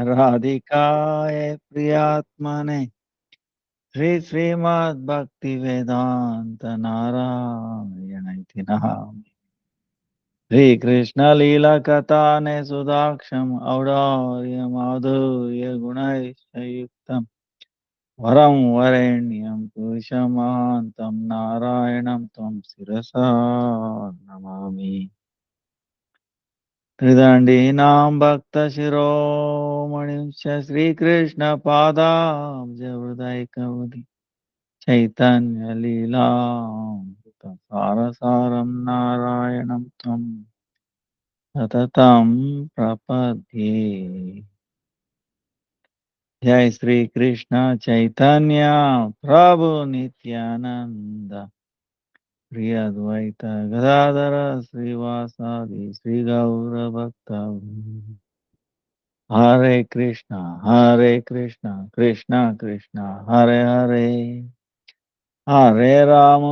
राधिकाय प्रियात्मने श्रीमद् भक्ति-वेदांत नारायण इति नाम श्री कृष्ण लीला कथाने सुदाक्षम औदार्य माधुर्य गुणैश्चयुक्तम वरं वरेण्यं पुरुषमान्तं नारायणं त्वं शिरसा नमामि। त्रिदण्डीनां भक्तशिरोमणिं च श्रीकृष्णपादाब्जहृदयकमलि चैतन्यलीलामृतसारसारं नारायणं त्वं सततं प्रपद्ये। जय श्री कृष्ण चैतन्य प्रभु नित्यानंद प्रिय अद्वैत गदाधर श्रीवासादि श्री गौर भक्त हरे कृष्णा कृष्णा कृष्णा हरे हरे हरे राम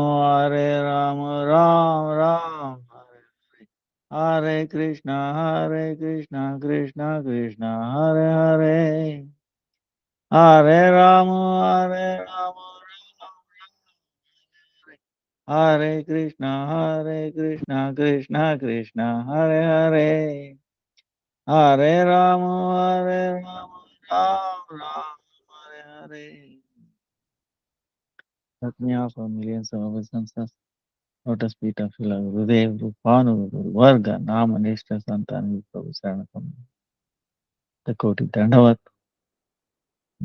राम राम हरे हरे कृष्णा कृष्णा कृष्णा हरे हरे हरे राम राम हरे Krishna Krishna Krishna Hare Hare Hare Ram Ram Ram Hare Hare. Let me offer millions of obeisance, lotus feet of Srila Gurudev, Rupanu, Varga, Nama, Nishta, Santana, Prabhu, Saranakam, the Koti Dandavat,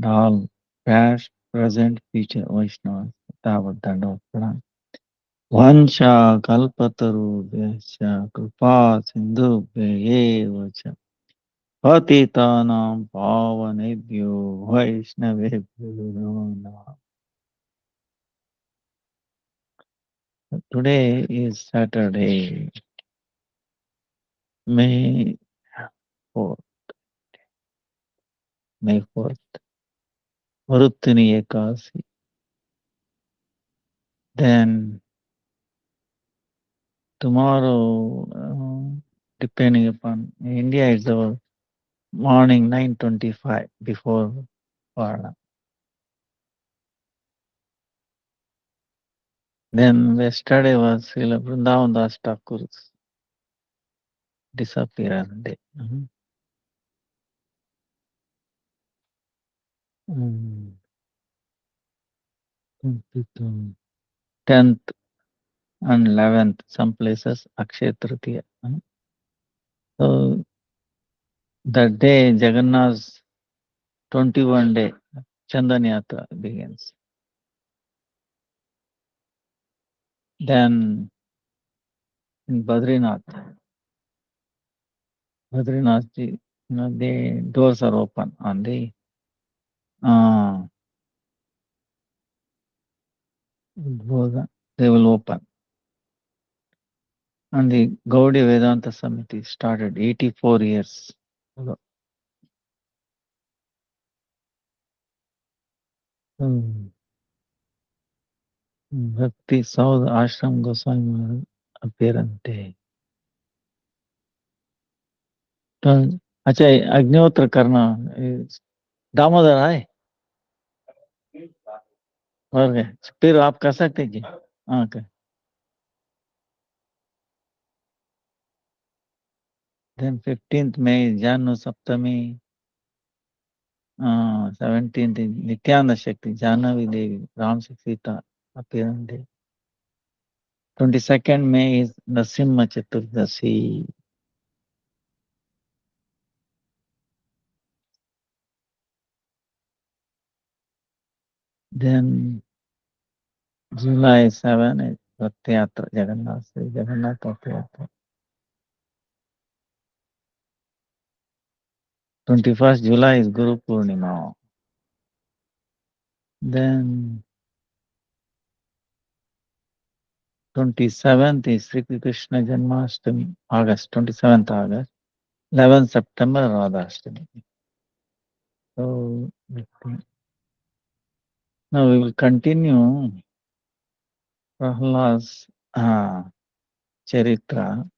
all past, present, future Vaishnavas, Tavat Dandavat Pranam. Vansha Kalpataru Vyasya Kripa Sindhu Eva Cha Patitanam Pavanebhyo Vaishnavebhyo Namo Namaha. Today is Saturday, May 4th, May 4th, Maruttini Ekasi. Then tomorrow, depending upon India, it's our morning 9:25 before Varna. Then yesterday was Srila Vrindavan Das Thakur's disappearance day. Mm. 10th and 11th, some places Akshay Tritiya. So that day Jagannath's 21 day Chandan Yatra begins. Then in Badrinath, the doors are open on the they will open. And the Gaudiya Vedanta Samiti started 84 years ago. Bhakti saw the ashram Goswami Maharaj appearance day. तो अच्छा अग्निहोत्र करना दामोदर है और क्या फिर आप कर सकते हैं जी हाँ okay. Then 15th May Janu Saptami 17th Nityananda Shakti Jahnavi Devi Ram Sita appearance day. 22nd May is Nasimha Chaturdasi. Then July 7 is Rath Yatra Jagannath Rath Yatra. 21st July is Guru Purnima. Then 27th is Sri Krishna Janmashtami, August, 27th August. 11th September, Radhashtami. So, now we will continue Prahlad's Charitra.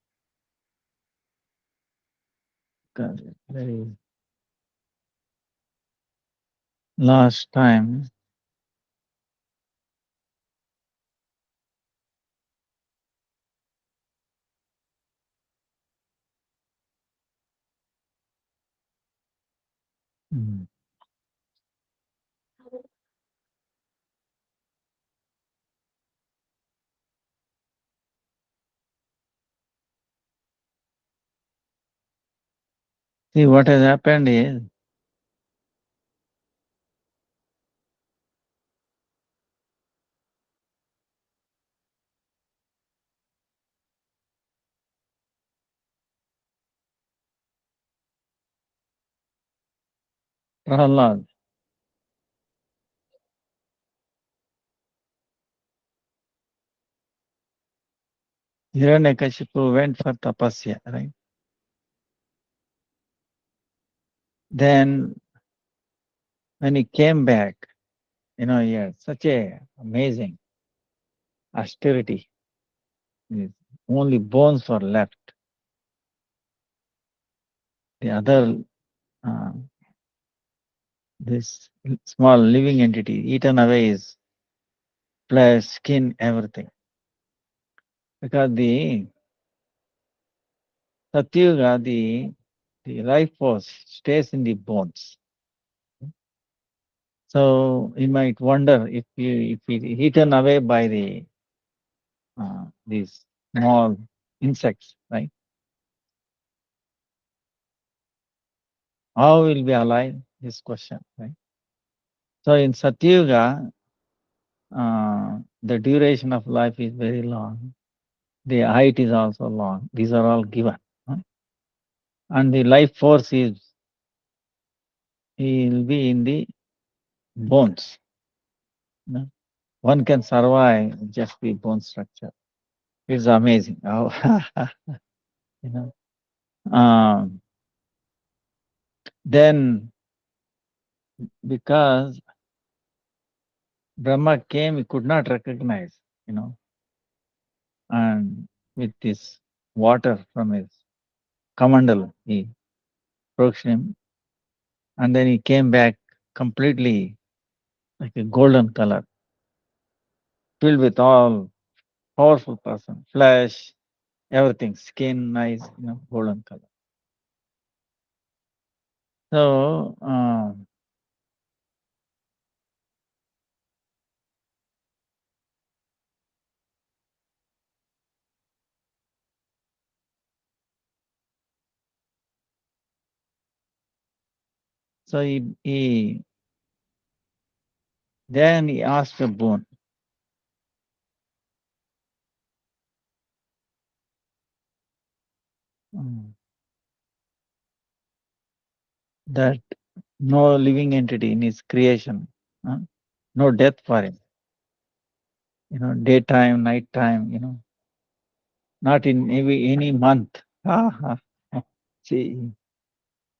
last time mm, see what has happened is Prahlad, Hiranyakashipu went for tapasya, right? Then when he came back, he had such a amazing austerity. His only bones were left. The other, uh, this small living entity, eaten away his flesh, skin, everything. Because the Satyuga, the life force stays in the bones. So you might wonder if it eaten away by these small insects, right? How will be alive? This question, right? So in Satyuga, the duration of life is very long. The height is also long. These are all given. Right? And the life force will be in the bones. You know? One can survive just the bone structure. It's amazing. How you know. Then because Brahma came, he could not recognize, and with this water from his kamandal, he approached him, and then he came back completely like a golden color, filled with all powerful person, flesh, everything, skin, eyes, golden color. So, so then he asked a boon. mm, that no living entity in his creation, no death for him. Daytime, nighttime, not in any month. See,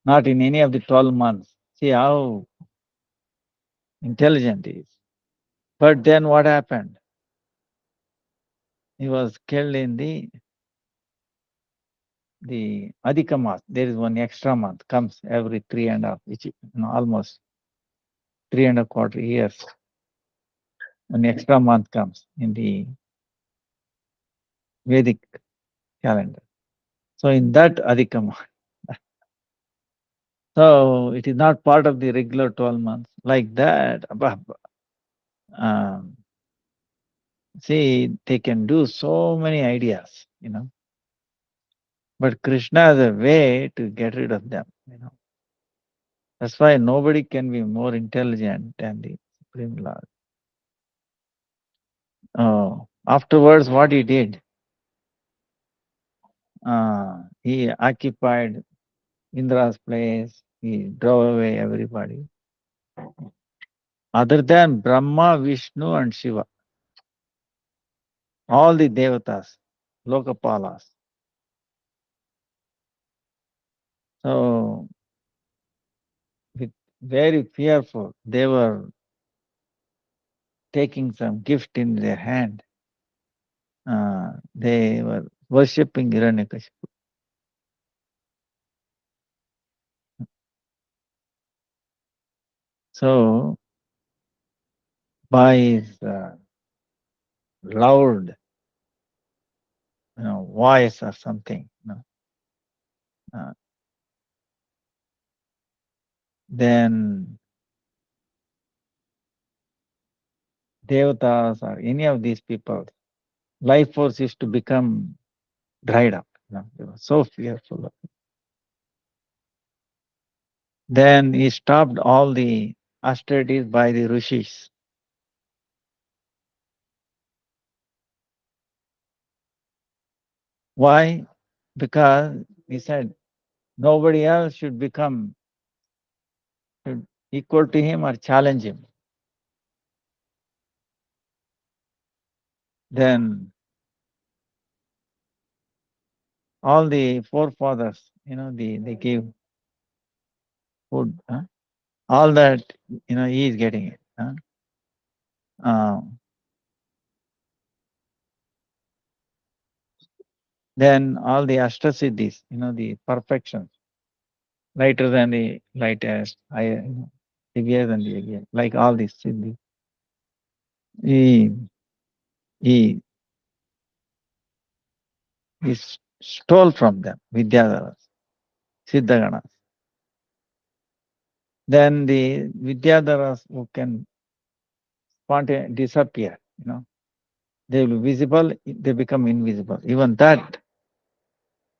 not in any of the 12 months. See how intelligent he is. But then what happened? He was killed in the Adhika month. There is one extra month comes every 3.5, almost 3.25 years. An extra month comes in the Vedic calendar. So in that Adhika month, so it is not part of the regular 12 months. Like that, um, see, they can do so many ideas, but Krishna has a way to get rid of them. That's why nobody can be more intelligent than the Supreme Lord. Oh, afterwards, what he did, he occupied Indra's place, he drove away everybody. Other than Brahma, Vishnu, and Shiva, all the devatas, Lokapalas. So, with very fearful, they were taking some gift in their hand. They were worshipping Hiranyakashipu. So, by his loud, voice or something. Uh, then devatas or any of these people, life force used to become dried up. They were so fearful of it. Then he stopped all the austerities by the rishis. Why? Because he said nobody else should equal to him or challenge him. Then all the forefathers, they give food. All that, he is getting it. Uh, then all the ashtasiddhis, the perfections, lighter than the lightest, higher, heavier than the heavier, like all these siddhis. He, he, he stole from them, Vidyadharas, Siddhaganas. Then the Vidyadharas who can spontaneously disappear, they will be visible, they become invisible. Even that,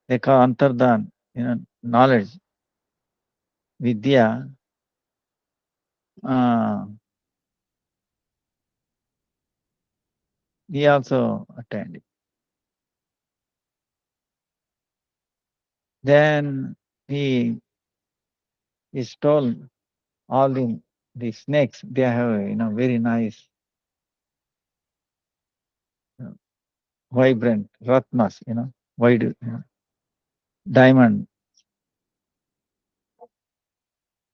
they call Antardhan, knowledge, Vidya. Uh, he also attained. Then he stole all the snakes. They have very nice, uh, vibrant ratnas. Wide, diamond.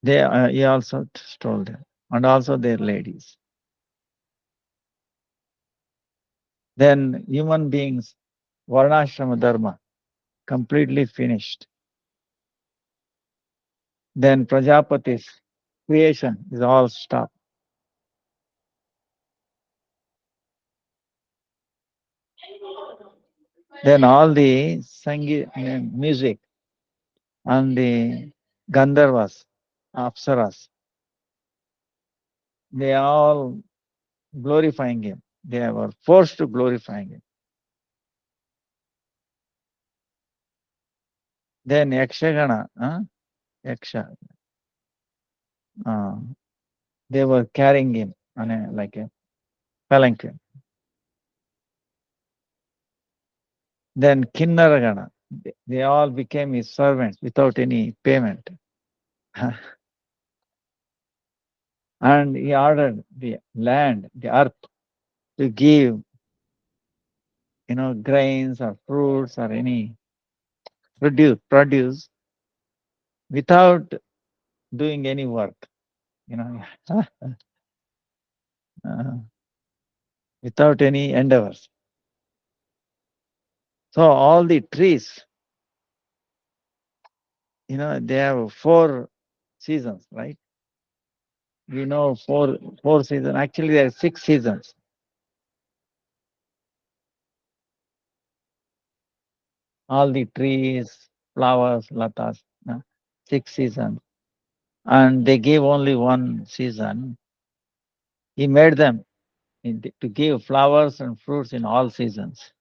He also stole them, and also their ladies. Then human beings, varnashrama dharma, completely finished. Then Prajapati's creation is all stopped. Then all the music and the Gandharvas, Apsaras, they all glorifying him. They were forced to glorifying him. Then Yakshagana, Yaksha, uh, they were carrying him on like a palanquin. Then Kinnaragana, they all became his servants without any payment. And he ordered the land, the earth, to give, grains or fruits or any produce without doing any work, you know, uh, without any endeavors. So all the trees, they have 4 seasons, right? We know four seasons. Actually, there are 6 seasons. All the trees, flowers, latas, 6 seasons. And they gave only one season. He made them to give flowers and fruits in all seasons.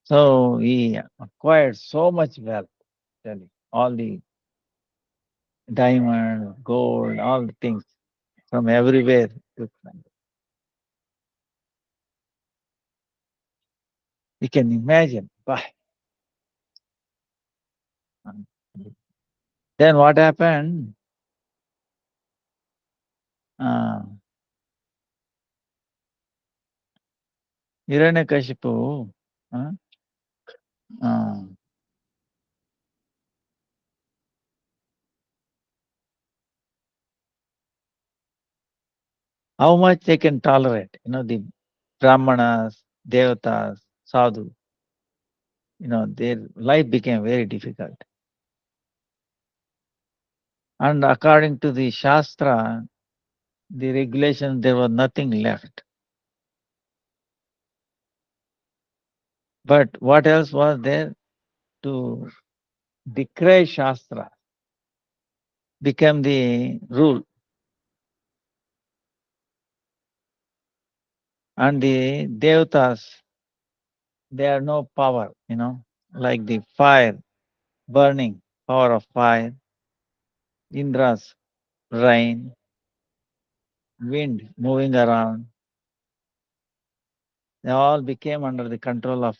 So he acquired so much wealth, really. All the diamond, gold, all the things from everywhere. You can imagine. Then what happened? Uh, Hiranyakashipu, uh, uh, how much they can tolerate? The Brahmanas, Devatas, Sadhu, their life became very difficult. And according to the Shastra, the regulation, there was nothing left. But what else was there? To decry Shastra became the rule. And the Devatas, they have no power, like the fire, burning power of fire, Indra's rain, wind moving around. They all became under the control of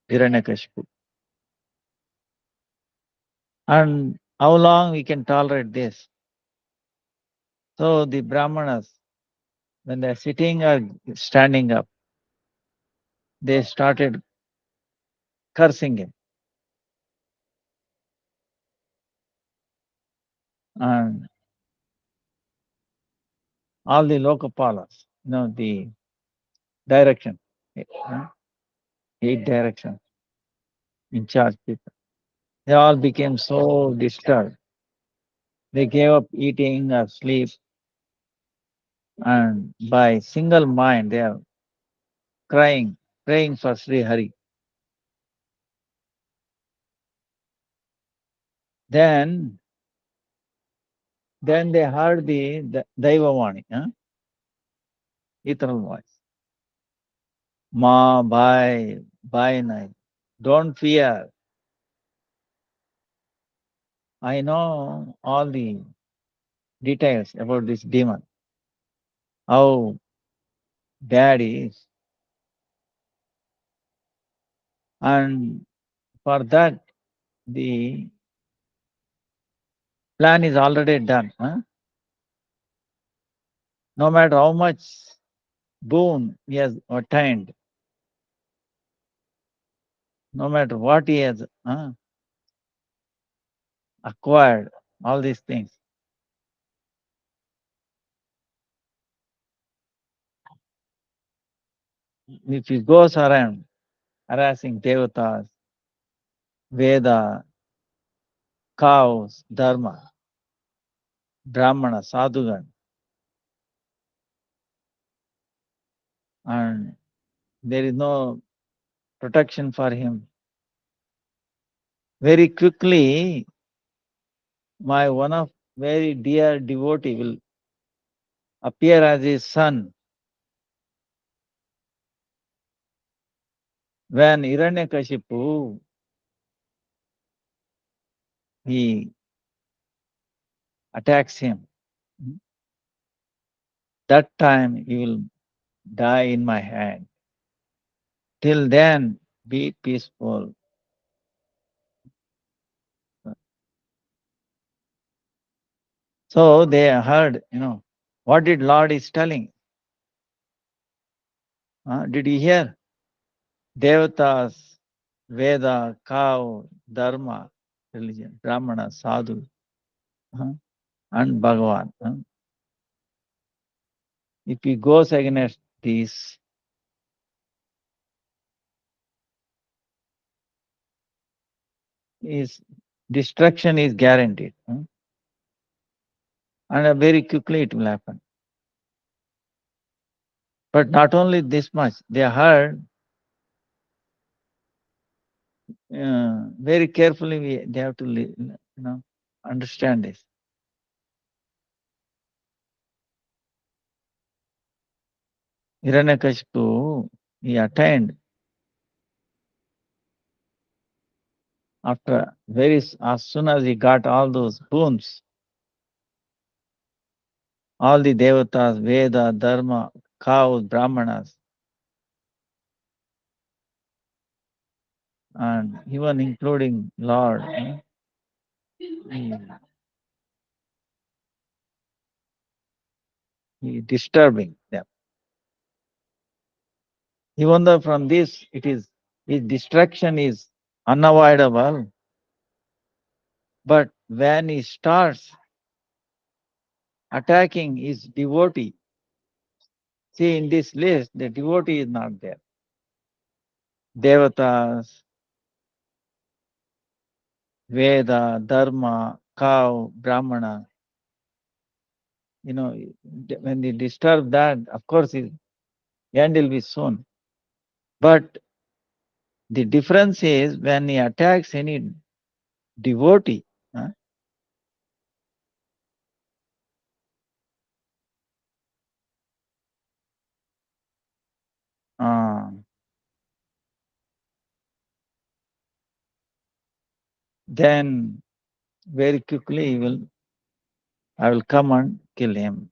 Hiranyakashipu. And how long we can tolerate this? So the Brahmanas, when they're sitting or standing up, they started cursing him. And all the Lokapalas, the direction, uh, 8 directions in charge people, they all became so disturbed. They gave up eating or sleep, and by single mind they are crying, praying for Sri Hari. Then, then they heard the Daivavani, eternal voice. Ma, bhai, bhai nai. Don't fear. I know all the details about this demon, how bad he is. And for that, the plan is already done. No matter how much boon he has attained, no matter what he has acquired, all these things, if he goes around harassing devatas, Veda, cows, Dharma, Brahmana, Sadhugan, and there is no protection for him. Very quickly, my one of very dear devotee will appear as his son. When Hiranyakashipu, he attacks him, that time he will die in my hand. Till then, be peaceful. So they heard, what did Lord is telling? Did you hear? Devatas, Veda, cow, Dharma, religion, Brahmana, Sadhu, and Bhagavan. If he goes against these, his destruction is guaranteed. And very quickly it will happen. But not only this much, they heard very carefully. They have to understand this. Hiranyakashipu, he attained after as soon as he got all those boons, all the devatas, Veda, Dharma, cows, Brahmanas, and even including Lord, he disturbing them. Even though from this his distraction is unavoidable, but when he starts attacking his devotee, see in this list the devotee is not there. Devatas, Veda, Dharma, cow, Brahmana, when they disturb that, of course, the end will be soon. But the difference is when he attacks any devotee, huh, uh, then very quickly I will come and kill him.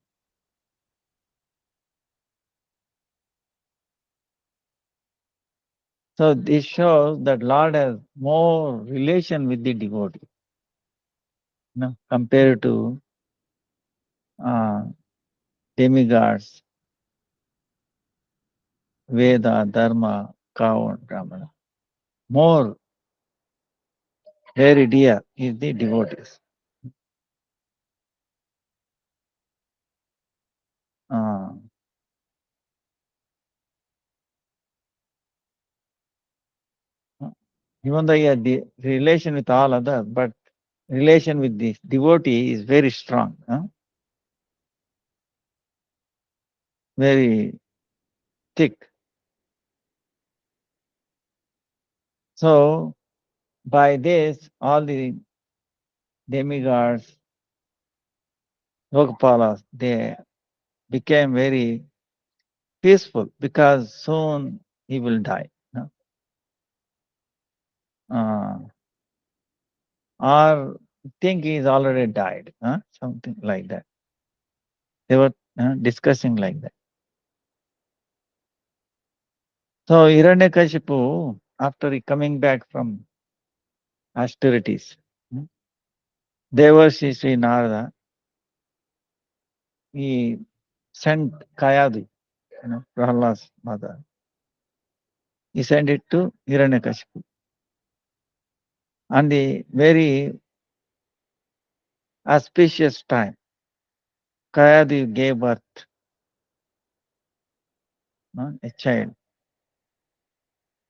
So this shows that Lord has more relation with the devotee, compared to uh, demigods, Veda, Dharma, cow, and Brahmana. More, very dear is the devotees. Uh, Even though he had the relation with all others, but relation with this devotee is very strong, very thick. So by this, all the demigods, Lokapalas, they became very peaceful because soon he will die. Uh, or think he's already died, something like that. They were discussing like that. So Hiranyakashipu, after he coming back from austerities, Devarshi Sri Narada, he sent Kayadu, Prahlad's mother. He sent it to Hiranyakashipu. On the very auspicious time, Kayadu gave birth, a child.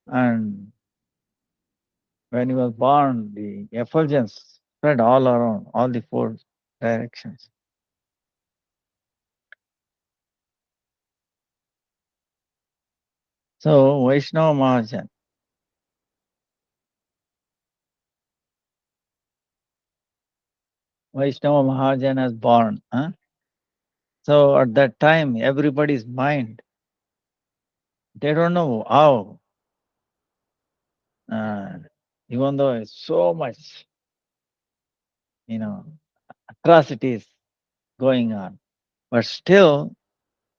And when he was born, the effulgence spread all around, all the four directions. So Vaishnava Mahajan, has born. So at that time, everybody's mind, they don't know how, uh, even though it's so much, atrocities going on, but still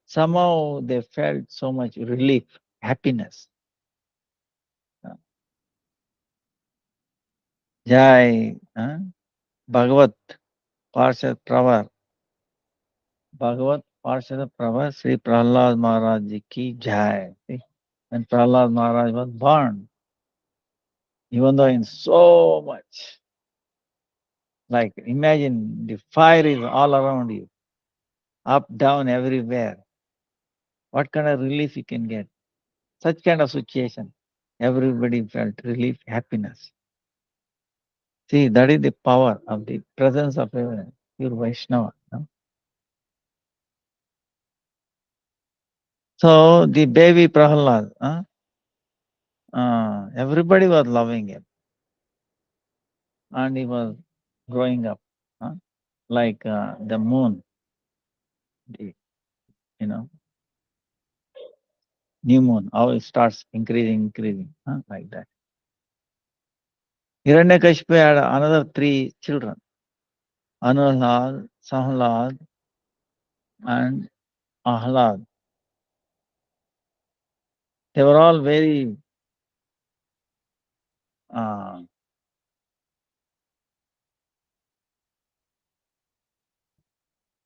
somehow they felt so much relief, happiness. Jai, Bhagavat Parshad Pravar, Bhagavat Parshad Pravar, Sri Prahlad Maharaja ki Jai. See, when Prahlad Maharaj was born, even though in so much, like imagine the fire is all around you, up, down, everywhere. What kind of relief you can get? Such kind of situation. Everybody felt relief, happiness. See, that is the power of the presence of a pure Vaishnava. So the baby Prahlad, everybody was loving him. And he was growing up, like the moon, the, you know, new moon, how it starts increasing, like that. Hiranyakashipu had another three children, Anuhlad, Sahlad, and Ahlad. They were all uh,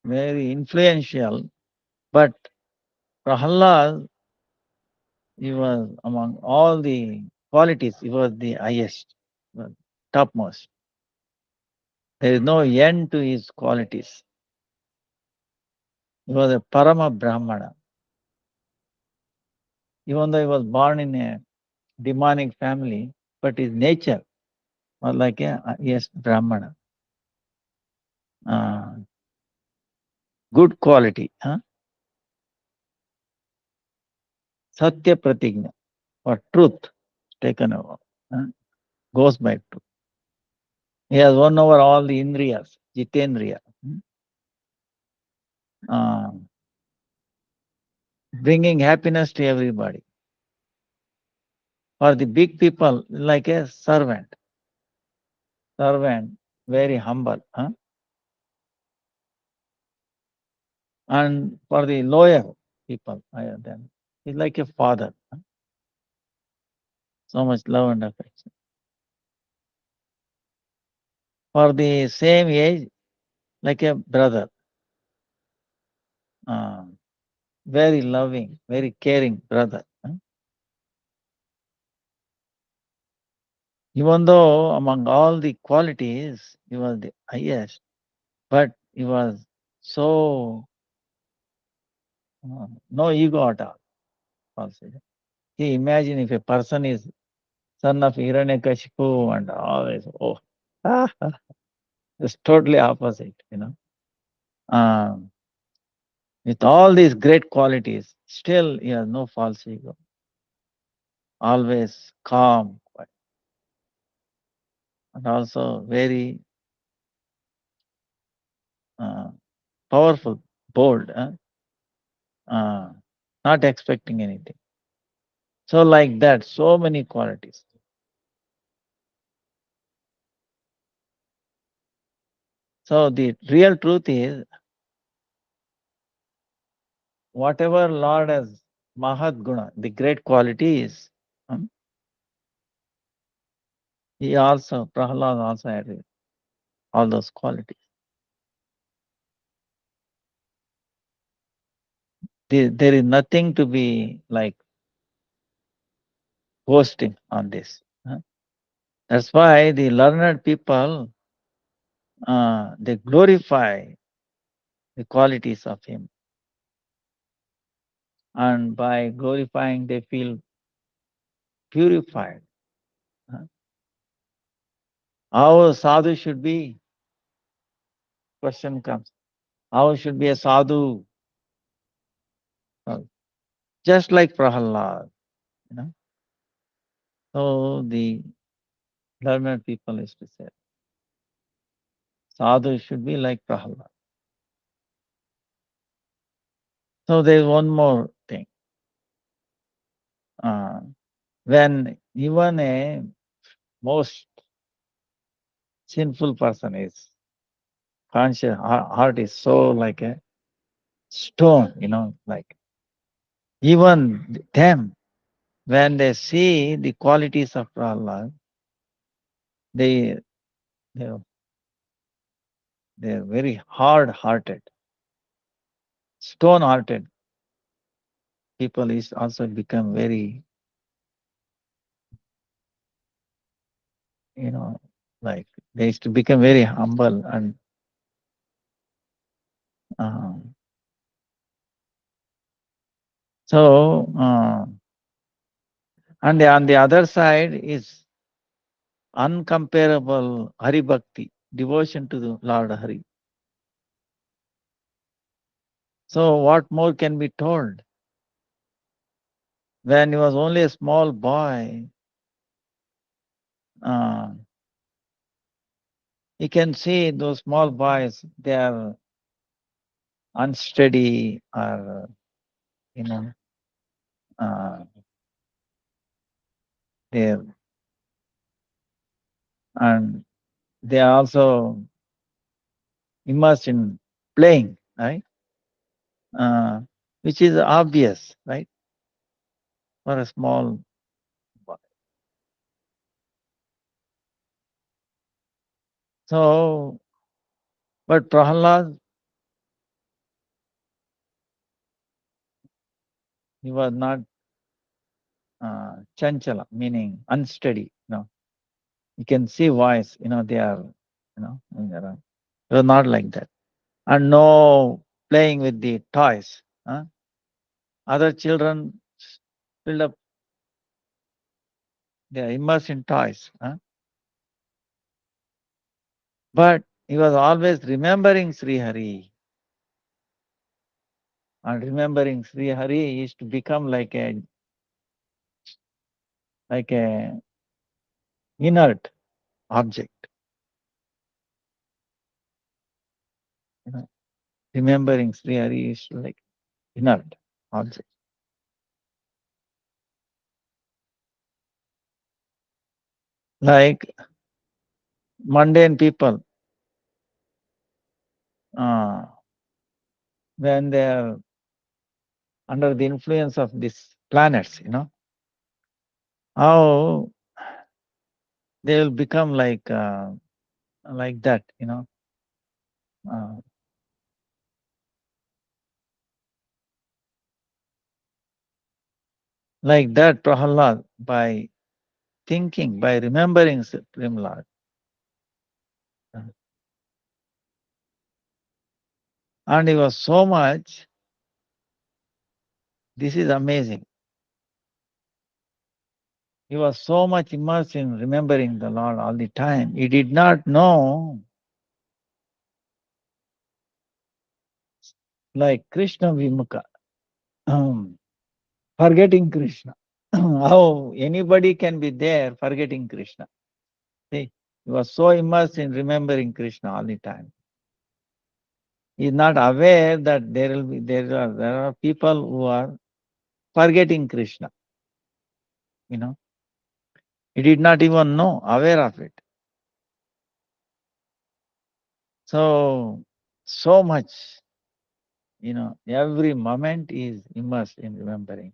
very influential, but Prahlad, he was among all the qualities, he was the highest, was topmost. There is no end to his qualities. He was a Parama Brahmana. Even though he was born in a demonic family, but his nature was like a yes, Brahmana. good quality. Satya pratigna, or truth taken over. Goes by truth. He has won over all the indriyas, jitendriya. Uh, Bringing happiness to everybody. For the big people, like a servant. Servant, very humble. And for the lower people, higher than, he's like a father. So much love and affection. For the same age, like a brother. Very loving, very caring brother. Even though among all the qualities, he was the highest, but he was so no ego at all. Also. See, imagine if a person is son of Hiranyakashipu and always, it's totally opposite, With all these great qualities, still he has no false ego. Always calm, quiet, and also very powerful, bold, not expecting anything. So like that, so many qualities. So the real truth is, whatever Lord has Mahat Guna, the great qualities, he also, Prahlad also had all those qualities. There is nothing to be like boasting on this. That's why the learned people, they glorify the qualities of him. And by glorifying, they feel purified. How a sadhu should be? Question comes. How should be a sadhu? Just like Prahlad. So the learned people is to say, sadhu should be like Prahlad. So there's one more thing. When even a most sinful person is conscious, heart is so like a stone, like even them, when they see the qualities of Prahlad, they're very hard-hearted, stone-hearted. People is also become very, like they used to become very humble and so and on the other side is uncomparable Hari Bhakti, devotion to the Lord Hari. So what more can be told? When he was only a small boy, you can see those small boys, they are unsteady or, they and they are also immersed in playing, right? Which is obvious, right? For a small boy. So, but Prahlad, he was not chanchala, meaning unsteady. You can see wise, they are, they are not like that. And no playing with the toys. Other children filled up, they are immersed in toys. But he was always remembering Sri Hari. and remembering Sri Hari is to become like a inert object. You know, remembering Sri Hari is like inert object. Like mundane people, uh, when they are under the influence of these planets, how they will become like that, uh, like that Prahlad, by thinking, by remembering Supreme Lord. And he was so much, this is amazing. He was so much immersed in remembering the Lord all the time. He did not know, like Krishna Vimukha, forgetting Krishna. How anybody can be there forgetting Krishna. See, he was so immersed in remembering Krishna all the time. He is not aware that there are people who are forgetting Krishna. He did not even know, aware of it. So much, every moment is immersed in remembering.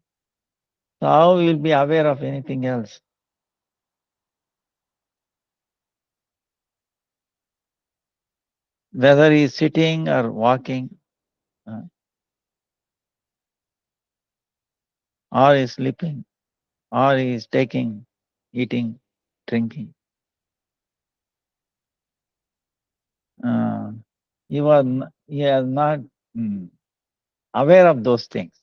So how will be aware of anything else? Whether he is sitting or walking, or is sleeping, or he is taking, eating, drinking. He is not aware of those things.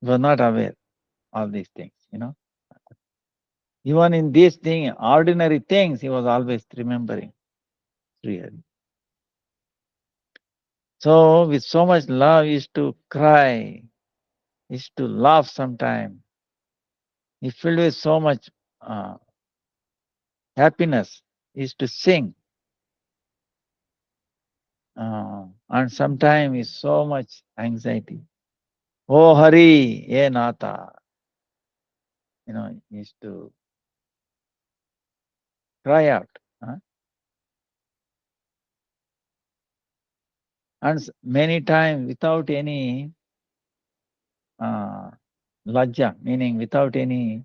He was not aware of these things. Even in these things, ordinary things, he was always remembering Sri Hari. So with so much love, he used to cry, he used to laugh sometime. He filled with so much happiness, he used to sing. And sometimes is so much anxiety. Oh Hari, ye Nata. He used to cry out. And many times without any lajja, meaning without any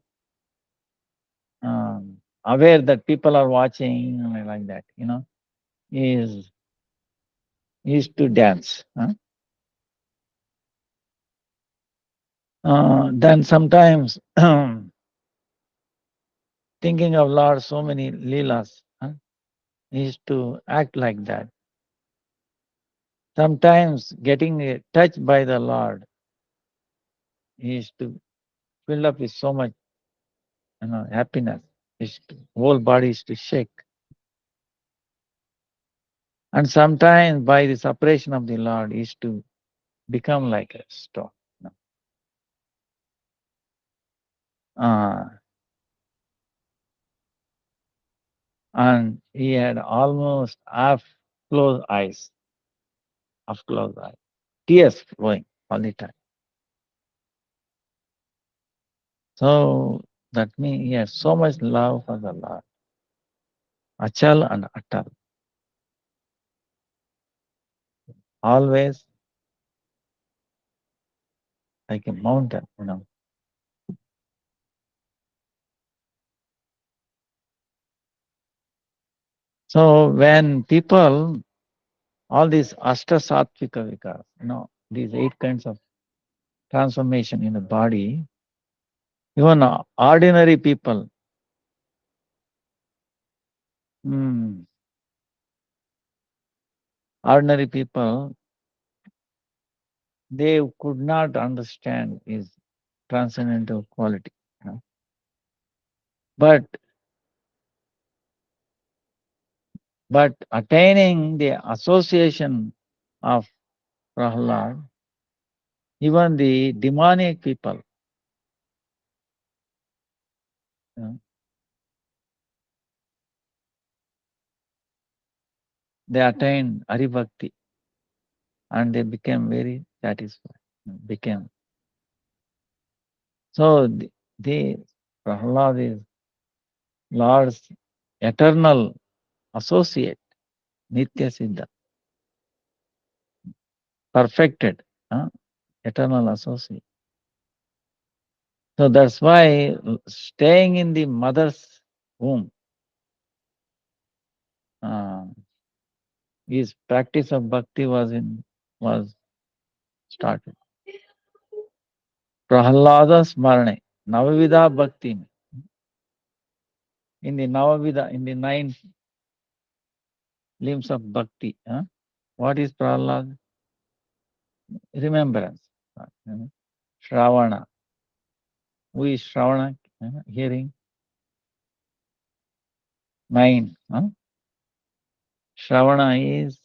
aware that people are watching, like that, he used to dance. Then sometimes thinking of Lord, so many leelas, he used to act like that. Sometimes getting touched by the Lord, he used to fill up with so much happiness. His whole body used to shake. And sometimes by the separation of the Lord, he used to become like a stone. Uh, and he had almost half closed eyes, tears flowing all the time. So that means he has so much love for the Lord, Achal and Atal, always like a mountain. So when people, all these Ashta Sattvika Vikas, these 8 kinds of transformation in the body, even ordinary people, mm, ordinary people, they could not understand his transcendental quality. But attaining the association of Prahlad, even the demonic people, you know, they attained Haribhakti and they became very satisfied. Became so the Prahlad is Lord's eternal associate, Nitya Siddha, perfected, eternal associate. So that's why staying in the mother's womb, his practice of bhakti was started. Prahlada Smarane, Navavidha Bhakti. In the Navavidha, in the 9 limbs of bhakti, what is Prahlad? Remembrance. Shravana. Who is Shravana? Hearing. 9. Shravana is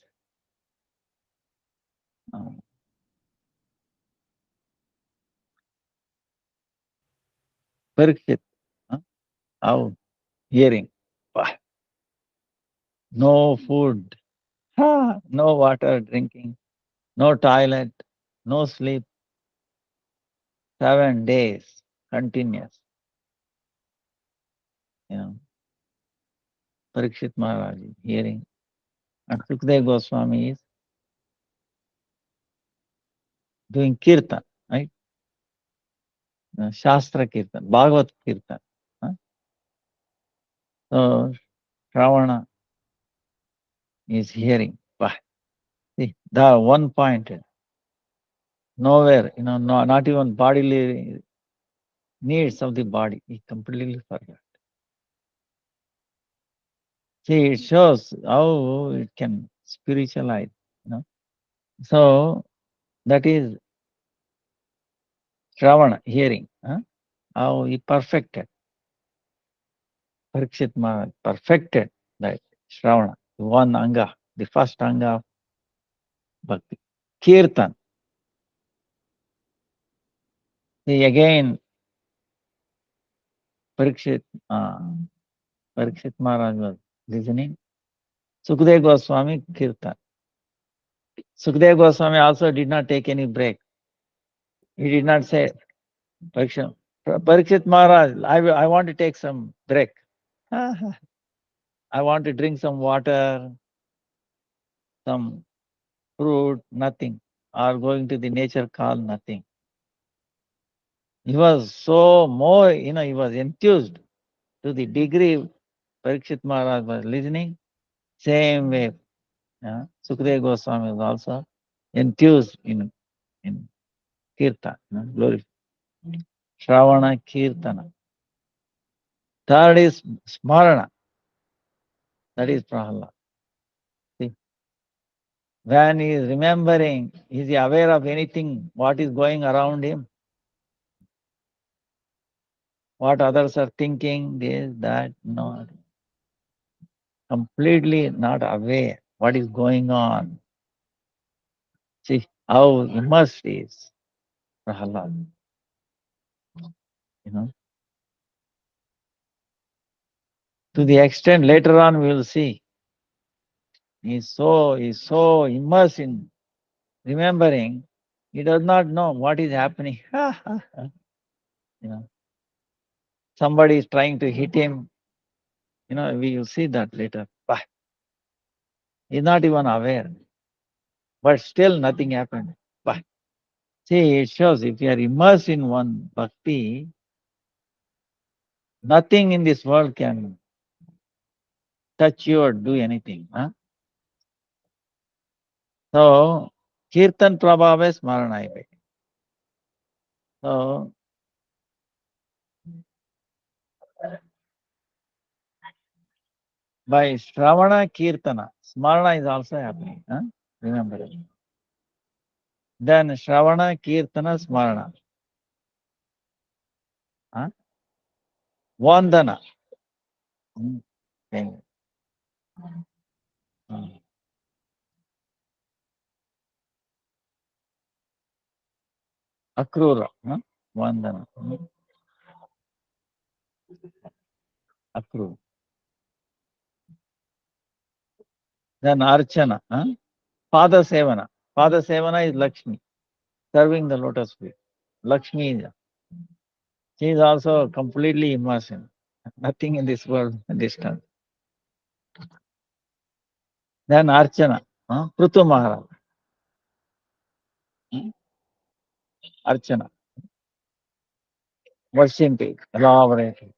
Parikshit. How? Hearing. No food. No water drinking. No toilet. No sleep. 7 days. Continuous. Parikshit Maharaj is hearing. And Sukadeva Goswami is doing kirtan, right? Shastra kirtan, Bhagavat kirtan. So Shravana is hearing. See, the one pointed. Nowhere, not even bodily needs of the body. He completely forgot. See, it shows how it can spiritualize, So that is Shravana, hearing. How he perfected. Parikshit Maharaj perfected that Shravana, one anga, the first anga of bhakti. Kirtan. See, again, Parikshit, Parikshit Maharaj was listening. Sukadeva Goswami, Kirtan. Sukadeva Goswami also did not take any break. He did not say, Parikshit Maharaj, I want to take some break. I want to drink some water, some fruit, nothing. Or going to the nature call, nothing. He was so more, he was enthused to the degree Parikshit Maharaj was listening. Same way, Sukadeva Goswami was also enthused in Kirtan, glory. Shravana Kirtana. Third is Smarana. That is Prahlad. See, when he is remembering, is he aware of anything, what is going around him? What others are thinking, this, that, no. Completely not aware what is going on. See how immersed is Prahlad. To the extent later on we will see. He's so immersed in remembering, he does not know what is happening. Somebody is trying to hit him. We will see that later. He's not even aware. But still nothing happened. See, it shows if you are immersed in one bhakti, nothing in this world can touch you or do anything. So, Kirtan Prabhava Smaranaive. So, by Shravana Kirtana, Smarana is also happening. Remember it. Then Shravana Kirtana Smarana. Vandana. Okay. Akrura, Vandana. Akrura. Then Archana, Pada Sevana. Pada Sevana is Lakshmi, serving the lotus feet. Lakshmi, she is also completely immersed. Nothing in this world distant. Then Archana, Prutu Maharaja. Archana, worshiping, elaborating.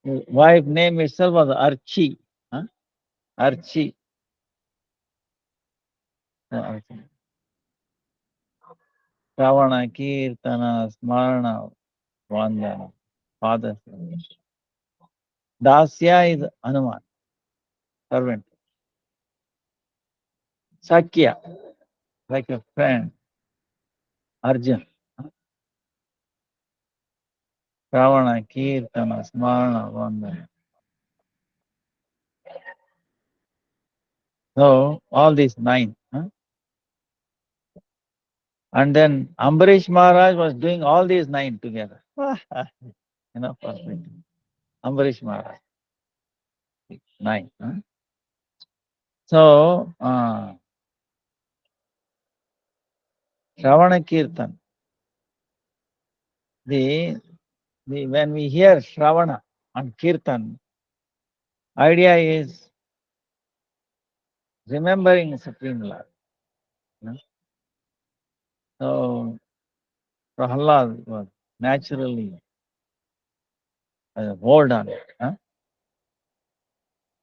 Wife name itself was Archi. Archi. Ravana, Kirtana, Smarana, Vandana, Father. Dasya is Hanuman, servant. Sakya, like a friend. Arjun. Ravana, Kirtana, Smarana, Vandana. So, all these 9. And then Ambarish Maharaj was doing all these 9 together. Perfect. Ambarish Maharaj. 9. So, Shravana Kirtan. When we hear Shravana and Kirtan, idea is remembering Supreme Lord. So, Prahlad was naturally hold on it,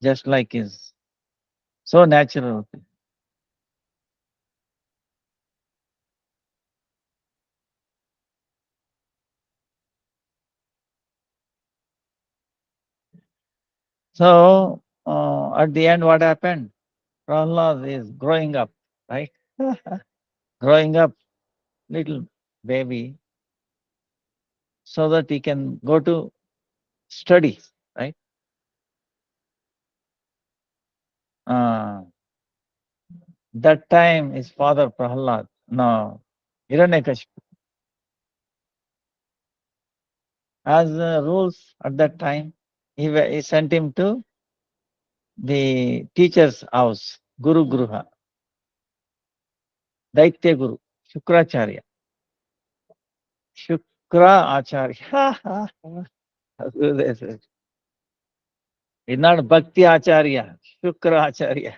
just like his so natural. So, at the end, what happened? Prahlad is growing up, right? Growing up, little baby, so that he can go to studies, right? That time his father Prahlad, no, Hiranyakashipu, as rules at that time, he sent him to the teacher's house, Guru Gruha, Daitya Guru, Shukracharya. Shukra Acharya. It's not Bhakti Acharya, Shukra Acharya.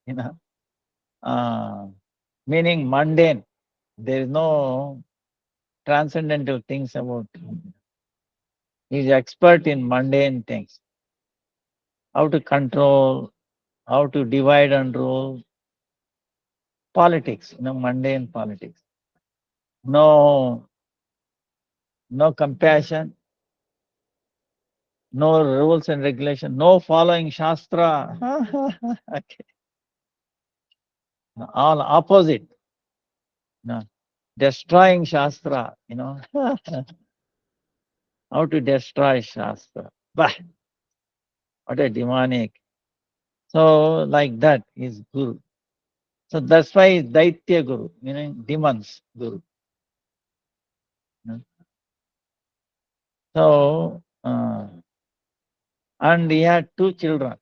you know, meaning mundane. There is no transcendental things about him. He is expert in mundane things. How to control, how to divide and rule. Politics, mundane politics. No compassion, no rules and regulation, no following Shastra. Okay. All opposite. No. Destroying Shastra, how to destroy Shastra. Bah, what a demonic. So, like that is Guru. So that's why Daitya Guru, meaning demons Guru. So, and he had 2 children,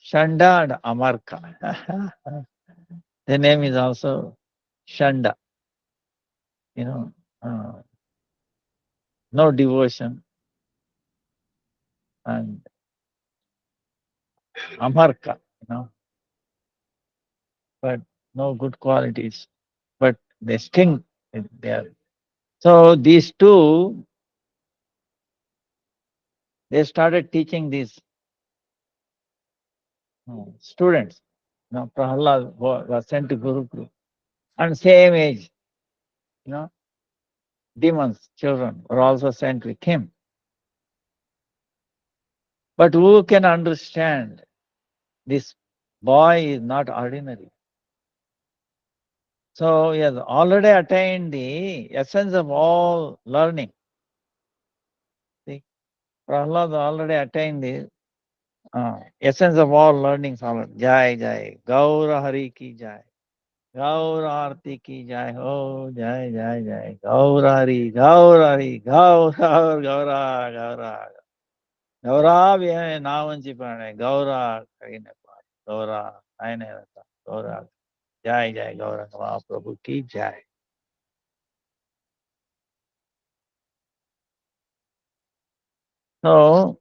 Shanda and Amarka. The name is also Shanda, no devotion, and Amarka, but no good qualities, but they sting there. So these 2, they started teaching these students. Prahlad was sent to Gurukul, and same age, demons, children were also sent with him. But who can understand this boy is not ordinary? So he has already attained the essence of all learning. See, Prahlad already attained the essence of all learnings. Jai Jai, Gaura Hari Ki Jai. Gaurarti ki jai ho, jai jai jai. Gaurari, Gaurari, Gaur, Gaur, Gaura, Gaura. Gaura bhi hai, Navanchi Prane, Gaura, Karine Pari, Gaura, Aine Rata, Gaura. Jai jai Gaura, Mahaprabhu ki jai. So,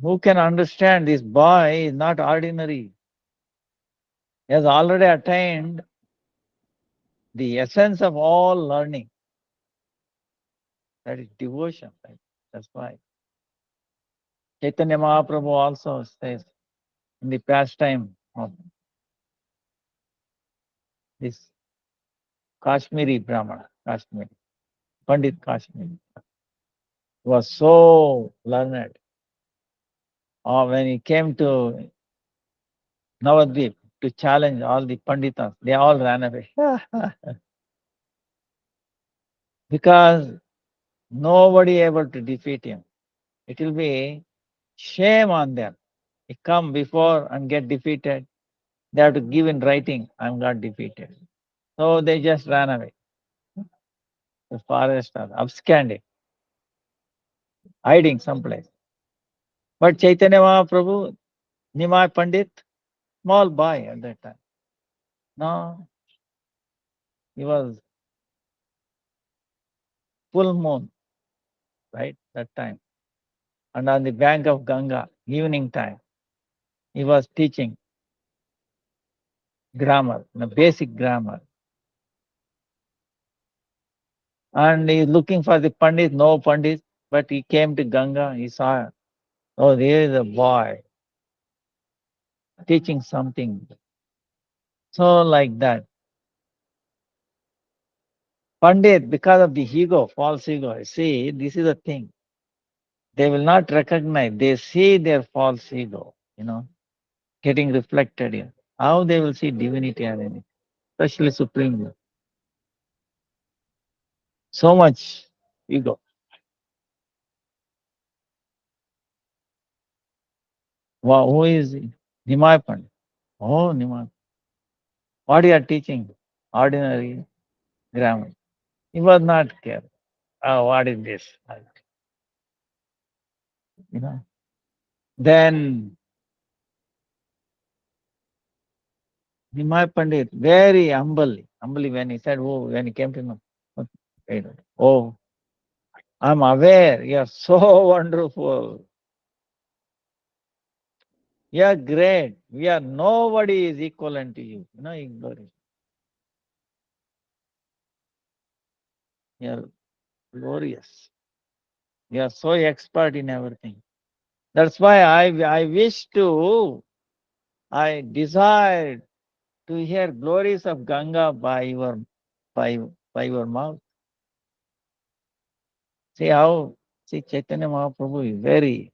who can understand this boy is not ordinary. He has already attained the essence of all learning. That is devotion. Right? That's why. Chaitanya Mahaprabhu also says in the pastime of this Kashmiri Brahmana, Kashmiri, Pandit Kashmiri, was so learned. When he came to Navadvip to challenge all the Panditas, they all ran away. Because nobody able to defeat him. It will be shame on them. They come before and get defeated. They have to give in writing, I'm not defeated. So they just ran away. The forest or absconding, hiding someplace. But Chaitanya Mahaprabhu, Nimai Pandit, small boy at that time. No, he was full moon, right, that time. And on the bank of Ganga, evening time, he was teaching grammar, basic grammar. And he is looking for the Pandit, no Pandit, but he came to Ganga, he saw, oh, there is a boy teaching something. So like that. Pandit, because of the ego, false ego, see, this is the thing. They will not recognize, they see their false ego, getting reflected in. How they will see divinity or anything, especially Supreme Lord. So much ego. Wow, who is he? Nimai Pandit. Oh, Nimai. What you are teaching? Ordinary grammar. He was not care. Oh, what is this? You know. Then Nimai Pandit, very humbly when he said, oh, when he came to know, oh, I'm aware, you are so wonderful. You are great. Nobody is equivalent to you. Ignorant. You are glorious. You are so expert in everything. That's why I desired to hear glories of Ganga by, by your mouth. See Chaitanya Mahaprabhu is very,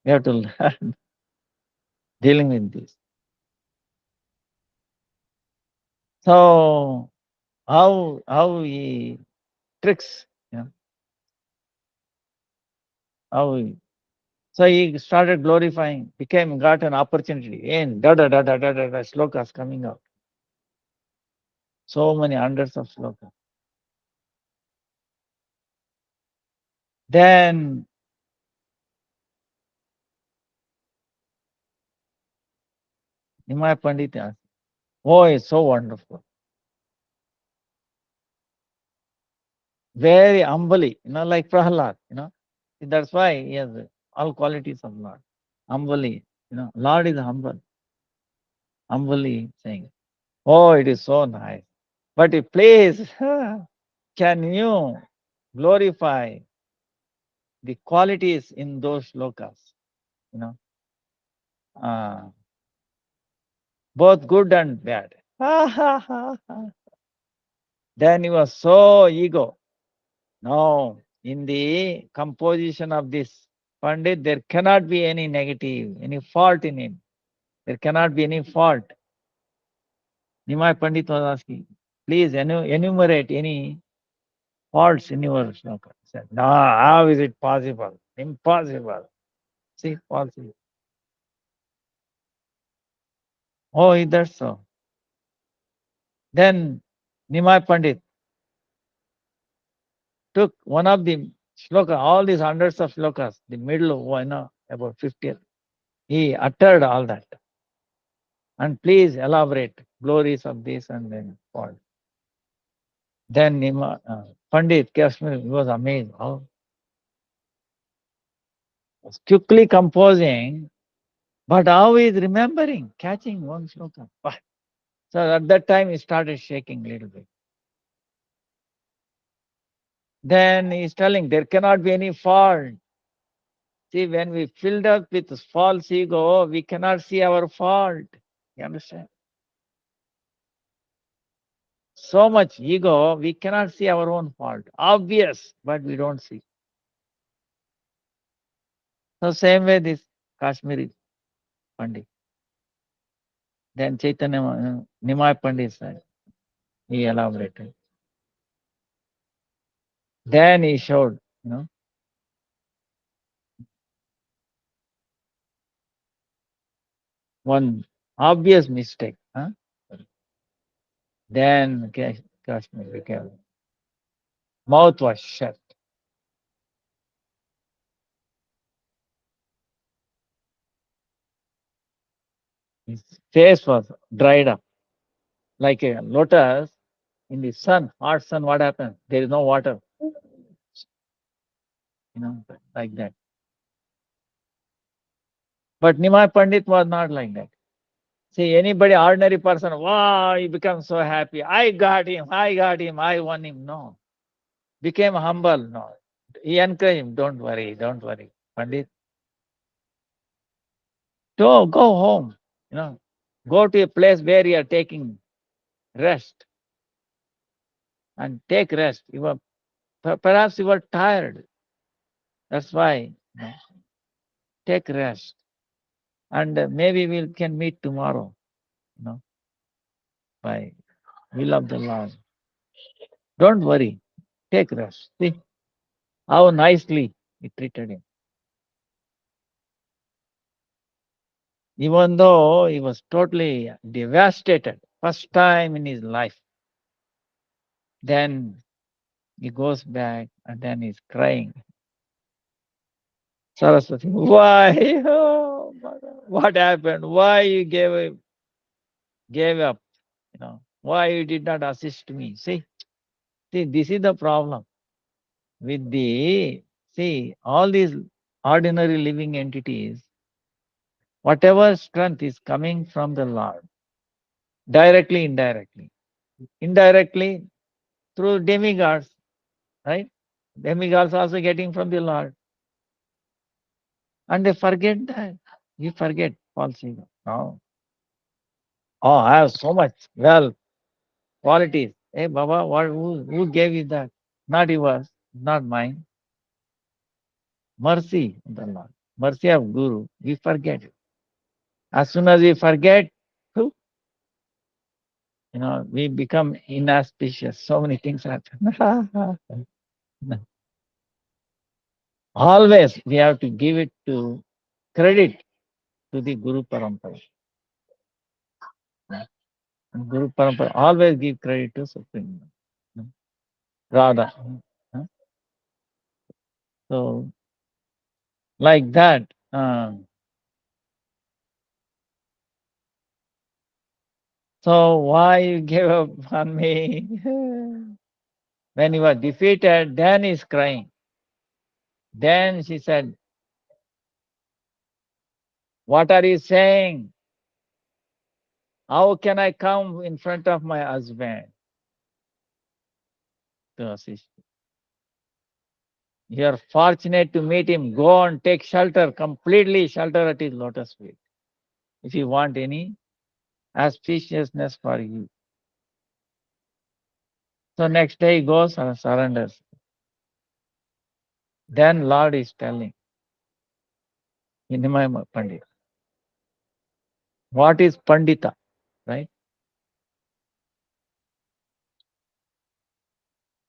you have to learn dealing with this. So how he tricks, how he, so he started glorifying, got an opportunity, and da slokas coming out. So many hundreds of slokas. Then Nimai Pandit asked, oh, it's so wonderful. Very humbly, like Prahlad, That's why he has all qualities of Lord. Humbly, Lord is humble. Humbly saying, oh, it is so nice. But please, can you glorify the qualities in those slokas? Uh, both good and bad. Then he was so ego. No, in the composition of this Pandit, there cannot be any negative, any fault in him. There cannot be any fault. Nimai Pandit was asking, please enumerate any faults in your sloka. He said, no, how is it possible? Impossible. See, possible. Oh, that's so. Then Nimai Pandit took one of the shloka, all these hundreds of shlokas, the middle, about 50th. He uttered all that. And please elaborate glories of this and then what. Then Pandit Kashmir was amazed. How was quickly composing, but how he is remembering, catching one shloka. So at that time he started shaking a little bit. Then he's telling there cannot be any fault. See, when we filled up with false ego, we cannot see our fault. You understand? So much ego, we cannot see our own fault. Obvious, but we don't see. So same way this Kashmiri Pandit. Then Chaitanya Nimai Pandit said, he elaborated. Then he showed, one obvious mistake. Then Kashmir became, mouth was shut. His face was dried up. Like a lotus in the sun, hot sun, what happens? There is no water. Like that. But Nimai Pandit was not like that. See, anybody, ordinary person, wow, he becomes so happy. I got him, I won him. No. Became humble. No. He encouraged him, don't worry, Pandit. Go home. Go to a place where you are taking rest. And take rest. Perhaps you were tired. That's why. Take rest. And maybe we can meet tomorrow. By will of the Lord. Don't worry. Take rest. See how nicely he treated him. Even though he was totally devastated, first time in his life. Then he goes back and then he's crying. Saraswati, why? Oh, what happened? Why you gave up? Why you did not assist me? See, this is the problem with all these ordinary living entities. Whatever strength is coming from the Lord, directly, indirectly through demigods, right? Demigods also getting from the Lord. And they forget that. You forget false ego. No. Oh, I have so much wealth, qualities. Hey, Baba, who gave you that? Not yours, not mine. Mercy of the Lord, mercy of Guru. We forget it. As soon as we forget, we become inauspicious. So many things happen. Always we have to give it to credit to the Guru Parampara. Guru Parampara, always give credit to Supreme Radha. So, like that. So why you gave up on me? When you were defeated, then he's crying. Then she said, what are you saying? How can I come in front of my husband to assist? You are fortunate to meet him. Go and take shelter, completely shelter at his lotus feet. If you want any auspiciousness for you. So next day he goes and surrenders. Then Lord is telling, Nimai Pandit. What is Pandita? Right?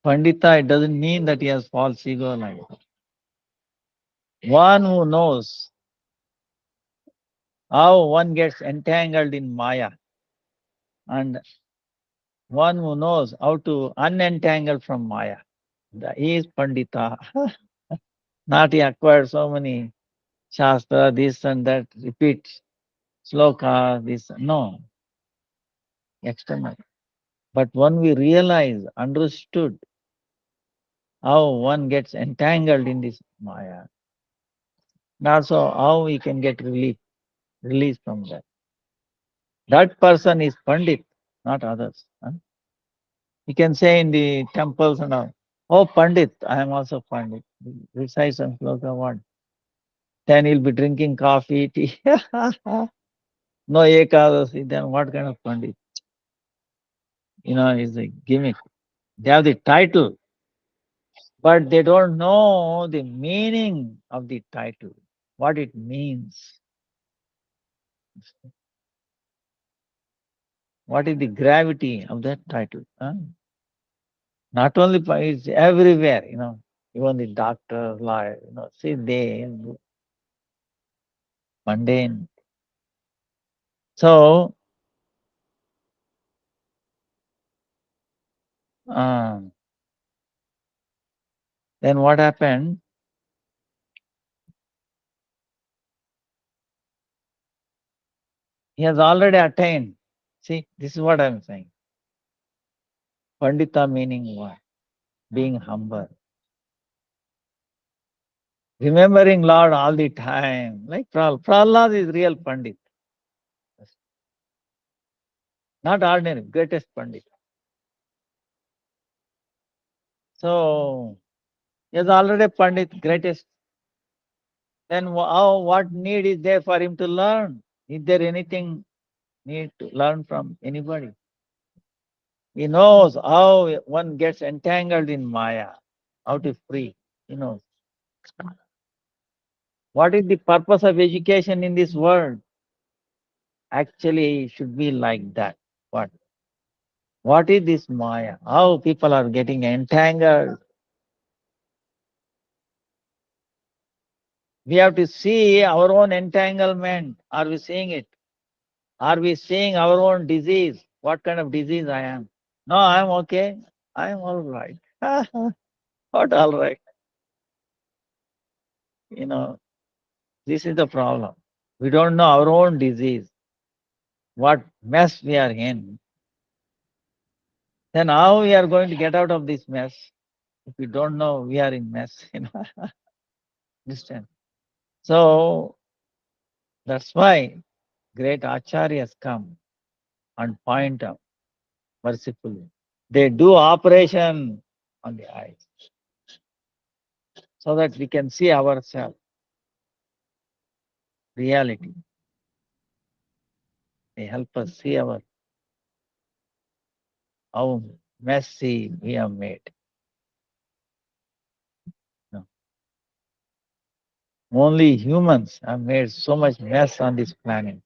Pandita, it doesn't mean that he has false ego like that. One who knows how one gets entangled in Maya and one who knows how to unentangle from Maya. He is Pandita. Not he acquired so many Shastra, this and that, repeat sloka, this. No, external. But when we realize, understood how one gets entangled in this Maya, and also how we can get release from that. That person is Pandit, not others. Huh? You can say in the temples and all, oh Pandit, I am also Pandit. Recite some sloka one. Then he'll be drinking coffee, tea. No Ekadasi, then what kind of Pandit? It's a gimmick. They have the title, but they don't know the meaning of the title, what it means. What is the gravity of that title? Huh? Not only it's everywhere, even the doctor, lawyer, see they mundane. So then what happened? He has already attained. See, this is what I'm saying. Pandita meaning what? Being humble. Remembering Lord all the time. Like Prahlad is real Pandit. Not ordinary, greatest Pandit. So, he is already Pandit, greatest. Then what need is there for him to learn? Is there anything need to learn from anybody? He knows how one gets entangled in Maya, how to free. He knows. What is the purpose of education in this world? Actually, it should be like that. What? What is this Maya? How people are getting entangled? We have to see our own entanglement. Are we seeing it? Are we seeing our own disease? What kind of disease I am? No, I'm okay. I'm all right. What all right? You know, this is the problem. We don't know our own disease, what mess we are in. Then how we are going to get out of this mess if we don't know we are in mess? Understand? So that's why great acharyas come and point out mercifully. They do operation on the eyes so that we can see ourselves, reality. They help us see how messy we have made. No. Only humans have made so much mess on this planet.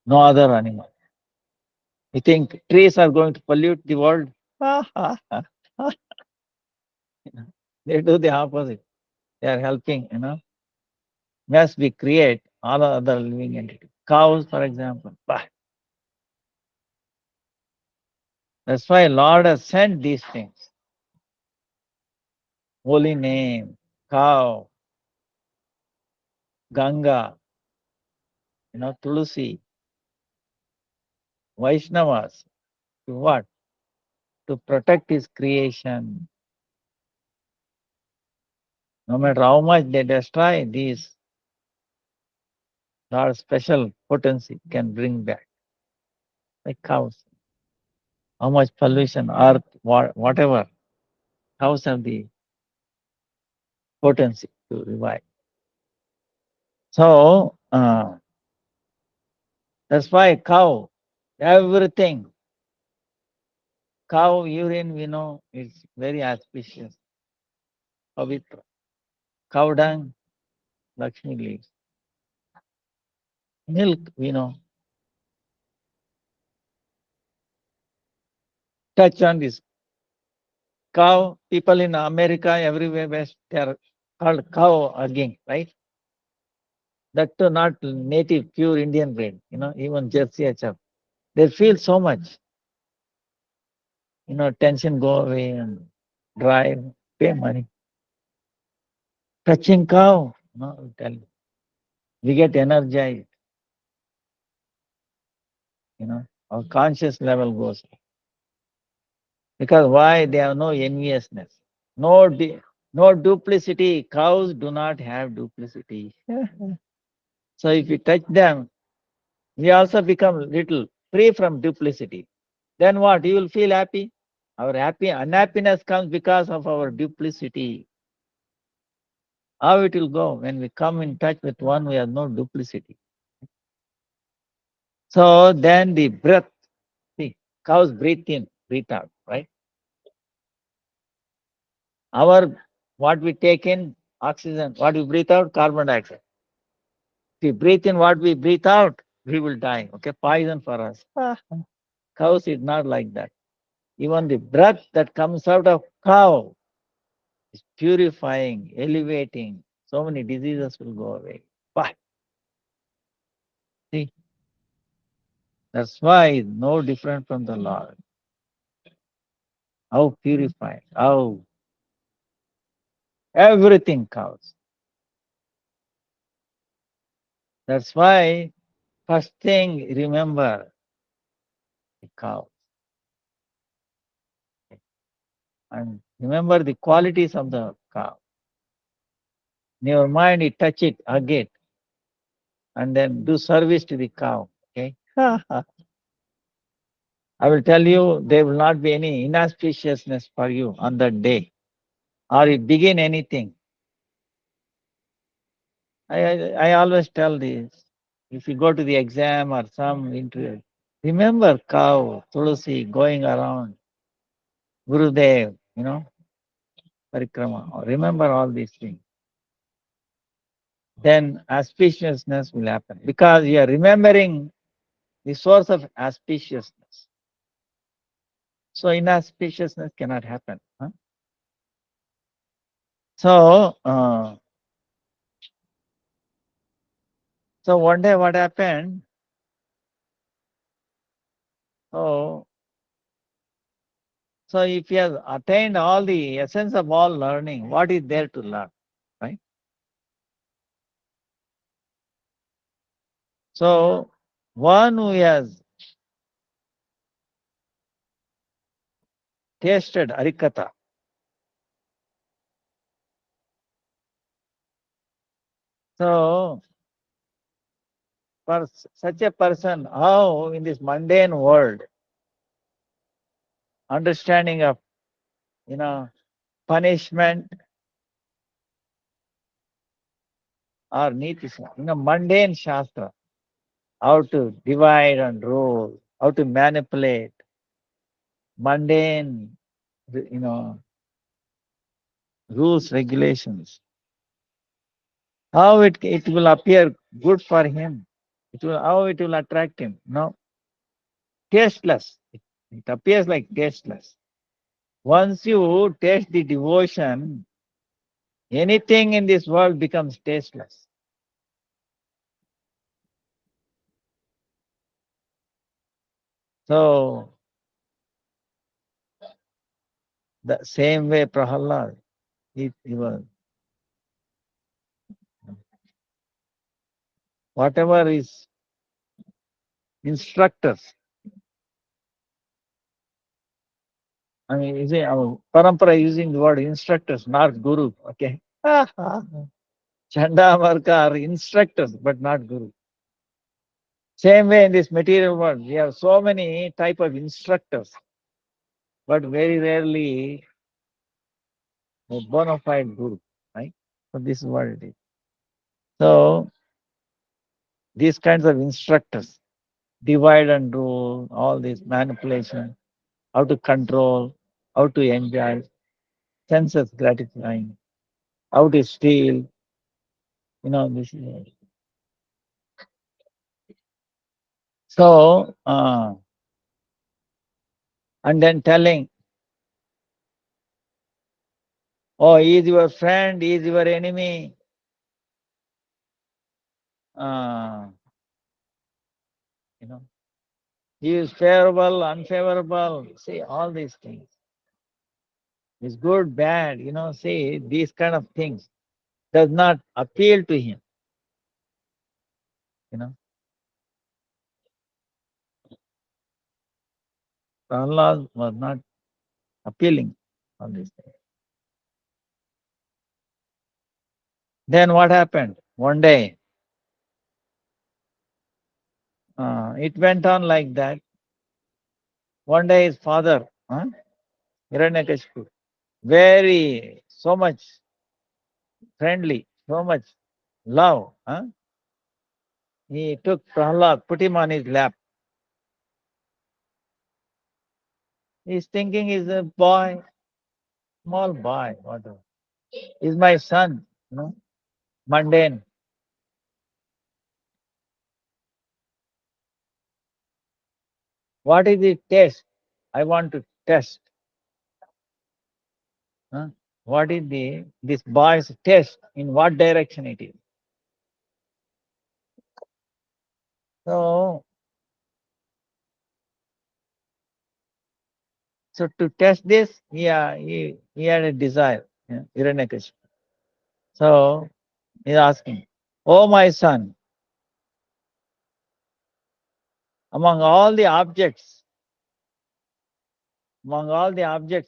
No other animal. You think trees are going to pollute the world? They do the opposite. They are helping, mess we create all other living entities. Cows, for example. That's why Lord has sent these things. Holy name, cow, Ganga, Tulsi, Vaishnavas. To what? To protect his creation. No matter how much they destroy, these Lord's special potency can bring back. Like cows. How much pollution, earth, whatever. Cows have the potency to revive. So, that's why cow, everything, cow urine, we know, is very auspicious. Pavitra. Cow dung, Lakshmi leaves. Milk, we know. Touch on this. Cow, people in America, everywhere, West, they are called cow again, right? That too not native, pure Indian breed, even Jersey HF. They feel so much. tension go away and drive, pay money. Touching cow, I tell you, we get energized, our conscious level goes. Because why? They have no enviousness, no duplicity. Cows do not have duplicity. So if we touch them, we also become little free from duplicity. Then what? You will feel happy. Our unhappiness comes because of our duplicity. How it will go when we come in touch with one we have no duplicity? So then the breath, see, cows breathe in, breathe out, right? Our what we take in, oxygen, what we breathe out, carbon dioxide. If we breathe in what we breathe out, we will die. Okay, poison for us. Cows is not like that. Even the breath that comes out of cow is purifying, elevating. So many diseases will go away. But see, that's why it's no different from the Lord. How purifying, how everything counts. That's why first thing remember the cow. And remember the qualities of the cow. In your mind, you touch it, hug it, and then do service to the cow. Okay. I will tell you there will not be any inauspiciousness for you on that day. Or you begin anything. I always tell this. If you go to the exam or some interview, remember cow, Tulsi going around, Gurudev, parikrama. Remember all these things. Then auspiciousness will happen because you are remembering the source of auspiciousness. So inauspiciousness cannot happen. So, so one day what happened? So, so if you have attained all the essence of all learning, what is there to learn, right? So one who has tasted Harikatha, so for such a person, how in this mundane world, understanding of punishment or niti, mundane shastra, how to divide and rule, how to manipulate, mundane, rules, regulations. How it will appear good for him? How it will attract him? No, tasteless. It appears like tasteless. Once you taste the devotion, anything in this world becomes tasteless. So the same way Prahlad, he was whatever is instructors. I mean, you see, our parampara using the word instructors, not guru. Okay. Chanda Marka are instructors, but not guru. Same way in this material world, we have so many type of instructors, but very rarely a bona fide guru, right? So this is what it is. So these kinds of instructors, divide and rule, all this manipulation, how to control, how to enjoy, senses gratifying, how to steal, this is so and then telling, oh, he is your friend, he is your enemy. Uh, you know, He is favorable, unfavorable. See, all these things. Is good, bad, see, these kind of things does not appeal to him, you know. Prahlad was not appealing on these things. Then what happened? One day, it went on like that. One day his father, Hiranyakashipu, very, so much friendly, so much love. He took Prahlad, put him on his lap. He's thinking he's a boy, small boy, whatever. He's my son, mundane. What is the test? I want to test. What is this boy's test? In what direction it is? So to test this, he had a desire, Hiranyakashipu. So he's asking, "Oh my son, among all the objects,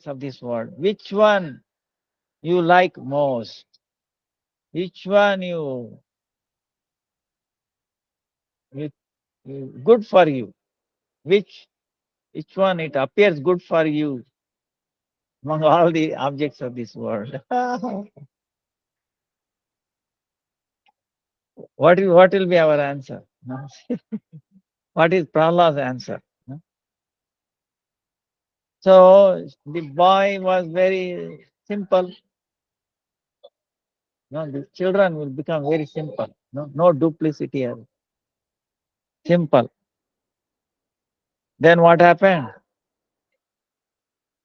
of this world, which one you like most? Which one you good for you? Which one it appears good for you among all the objects of this world?" What will be our answer? What is Prahlad's answer? So the boy was very simple. The children will become very simple. No duplicity here. Simple. Then what happened?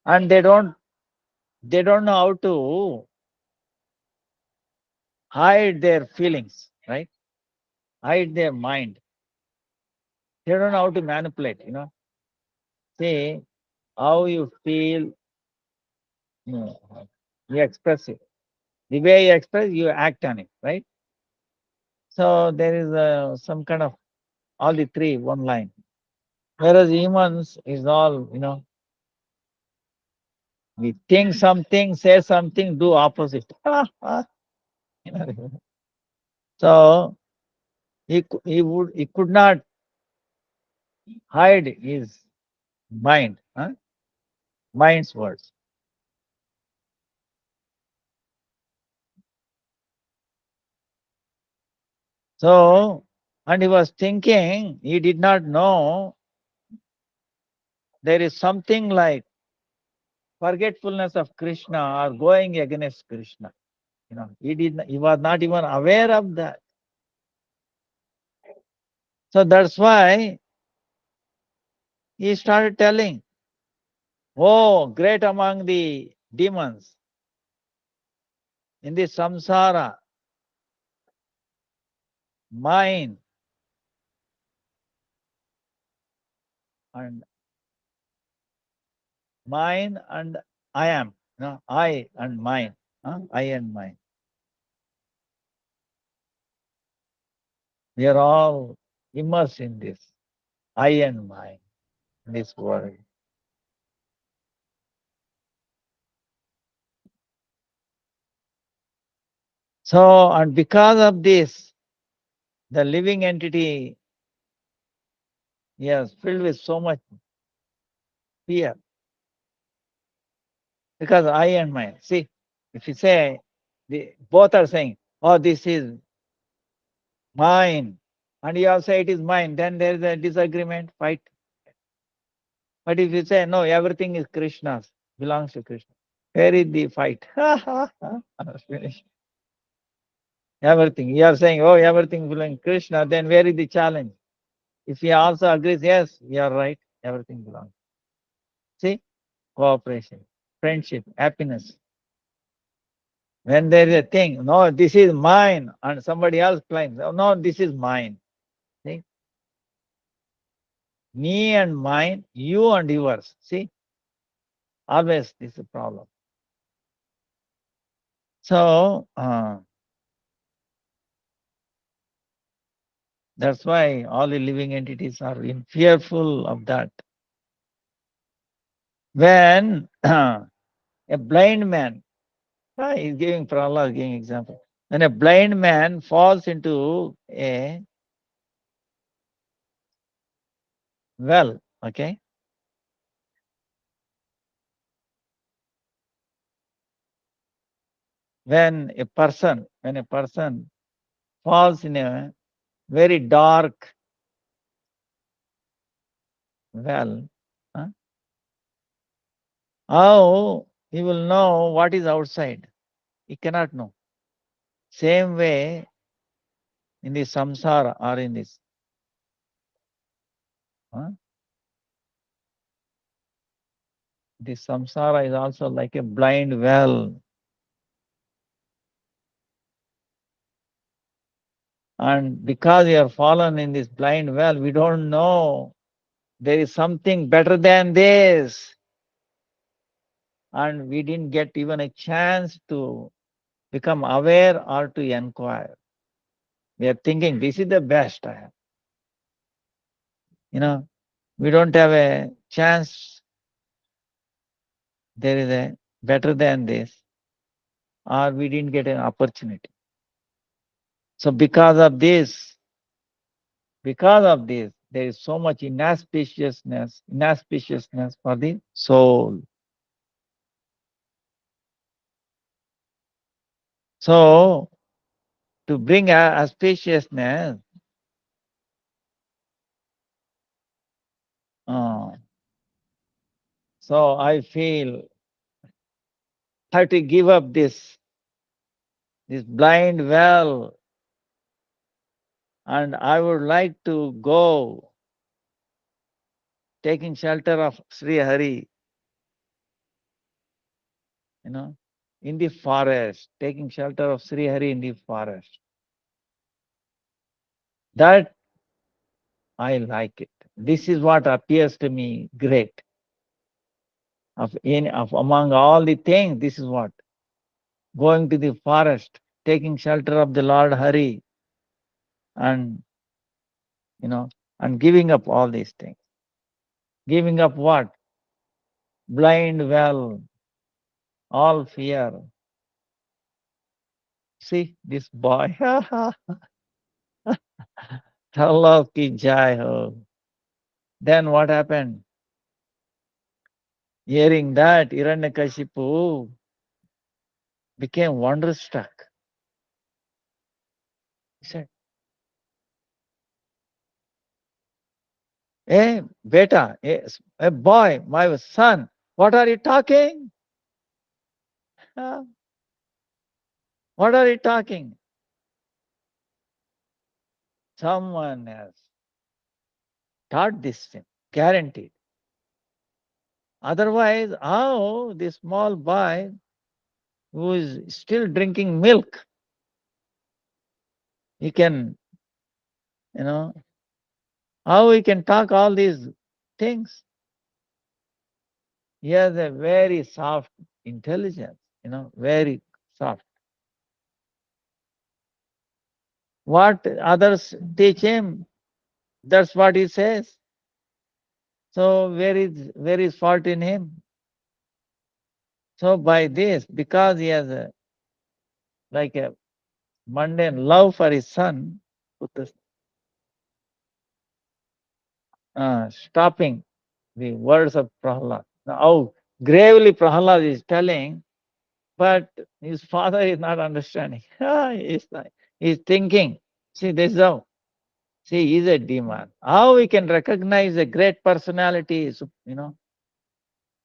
And they don't know how to hide their feelings, right? Hide their mind. They don't know how to manipulate, See how you feel, you express it. The way you express, you act on it, right? So there is some kind of all the three, one line. Whereas humans is all, we think something, say something, do opposite. So he could not hide his mind, mind's words. So, and he was thinking, he did not know there is something like forgetfulness of Krishna or going against Krishna. He was not even aware of that. So that's why he started telling, "Oh, great among the demons in the samsara, mine and I am, I and mine, I and mine. We are all immersed in this, I and mine, in this world." So, and because of this, the living entity is filled with so much fear. Because I and mine. See, if you say, both are saying, "Oh, this is mine," and you all say it is mine, then there is a disagreement, fight. But if you say, "No, everything is Krishna's, belongs to Krishna," where is the fight? Finish. Everything. You are saying, "Oh, everything belongs to Krishna," then where is the challenge? If he also agrees, "Yes, you are right, everything belongs." See? Cooperation, friendship, happiness. When there is a thing, "No, this is mine," and somebody else claims, "Oh, no, this is mine." See? Me and mine, you and yours. See, always this is a problem. So that's why all the living entities are in fearful of that. When a blind man, he's giving Prahlad giving example. When a blind man falls into a well, okay, when a person falls in a very dark well, huh, how he will know what is outside? He cannot know. Same way in the samsara or in this. Huh? The samsara is also like a blind well. And because we are fallen in this blind well, we don't know there is something better than this. And we didn't get even a chance to become aware or to inquire. We are thinking this is the best I have. We don't have a chance. There is a better than this, or we didn't get an opportunity. So because of this, there is so much inauspiciousness for the soul. So to bring auspiciousness, so I feel I have to give up this blind well, and I would like to go taking shelter of Sri Hari, in the forest, taking shelter of Sri Hari in the forest. That I like it. This is what appears to me great. Of among all the things, this is what. Going to the forest, taking shelter of the Lord Hari, and and giving up all these things. Giving up what? Blind well, all fear. See this boy. Allah ki jai ho. Then what happened? Hearing that, Hiranyakashipu became wonderstruck. He said, "Hey, beta, hey, boy, my son, what are you talking? Huh? What are you talking? Someone has taught this thing, guaranteed. Otherwise, how this small boy who is still drinking milk, he can, how he can talk all these things? He has a very soft intelligence, very soft. What others teach him, that's what he says. So where is fault in him? So by this, because he has like a mundane love for his son, stopping the words of Prahlad. Now, how gravely Prahlad is telling, but his father is not understanding. He's thinking, see, this is how. See, he's a demon. How we can recognize a great personality,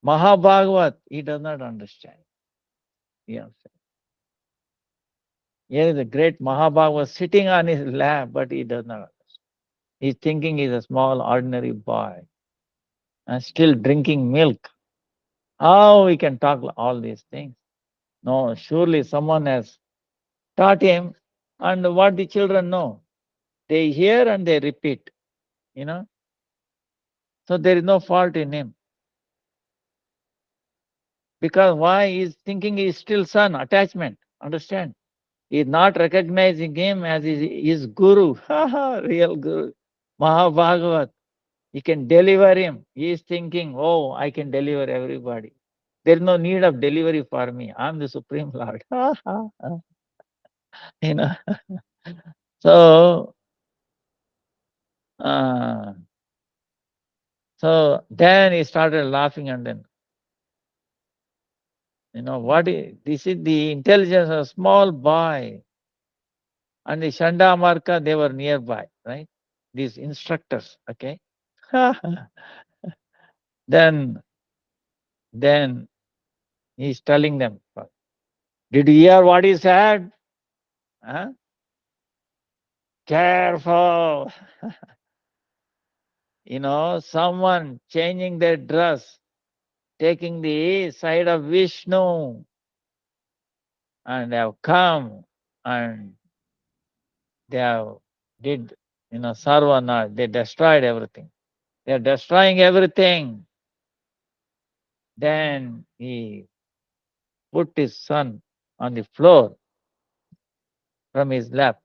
Mahabhagavat, he does not understand. Yes. Here is a great Mahabhagavat sitting on his lap, but he does not understand. He's thinking he's a small, ordinary boy and still drinking milk. How we can talk all these things? No, surely someone has taught him. And what the children know, they hear and they repeat. So there is no fault in him. Because why? He is thinking he is still son, attachment. Understand? He is not recognizing him as his guru, real guru, Mahabhagavat. He can deliver him. He is thinking, oh, I can deliver everybody. There is no need of delivery for me. I am the Supreme Lord. you know. So, uh, so then he started laughing, and then, what is this? Is the intelligence of a small boy. And the Shanda Marka, they were nearby, right? These instructors, okay? then, then he's telling them, did you hear what he said? Huh? Careful. Someone changing their dress, taking the side of Vishnu, and they have come and they have did, Sarvana, they destroyed everything. They are destroying everything. Then he put his son on the floor from his lap.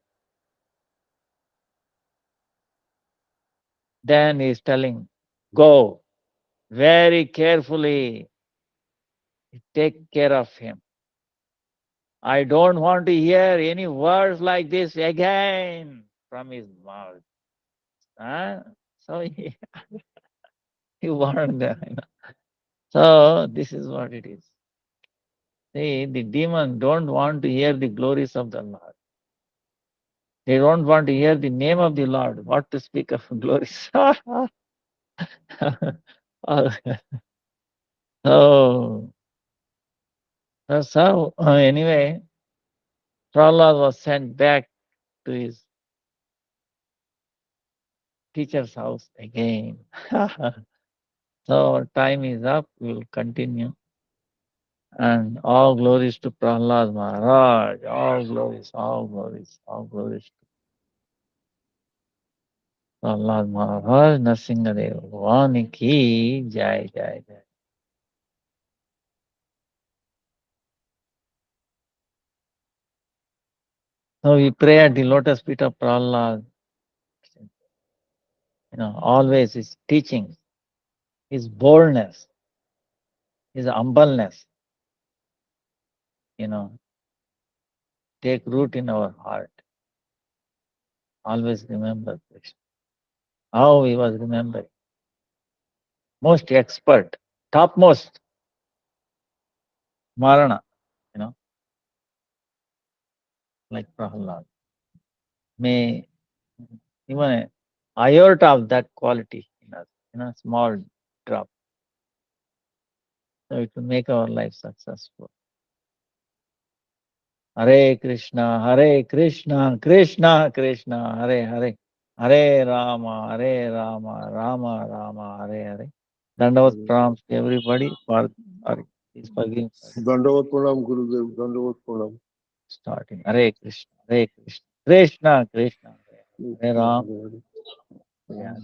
Then he is telling, go very carefully, take care of him. I don't want to hear any words like this again from his mouth. So he warned them. So this is what it is. See, the demons don't want to hear the glories of the Lord. They don't want to hear the name of the Lord. What to speak of glories? So that's how, anyway, Prahlad was sent back to his teacher's house again. So time is up. We will continue. And all glories to Prahlad Maharaj. All glories, all glories, all glories to Prahlad Maharaj. Nrsimhadev Bhavani ki jai, jai, jai. So we pray at the lotus feet of Prahlad. Always his teaching, his boldness, his humbleness, take root in our heart. Always remember Krishna. How he was remembering. Most expert, topmost, Marana, like Prahlad. May even a iota of that quality in us, small drop. So it will make our life successful. Hare Krishna, Krishna Krishna, Hare Hare, Hare Rama, Rama Rama, Hare Hare. Dandavat pranams to everybody for his forgiving. Dandavat pranam, Gurudev. Dandavat pranam. Starting. Hare Krishna, Krishna Krishna, Hare Rama. Yeah.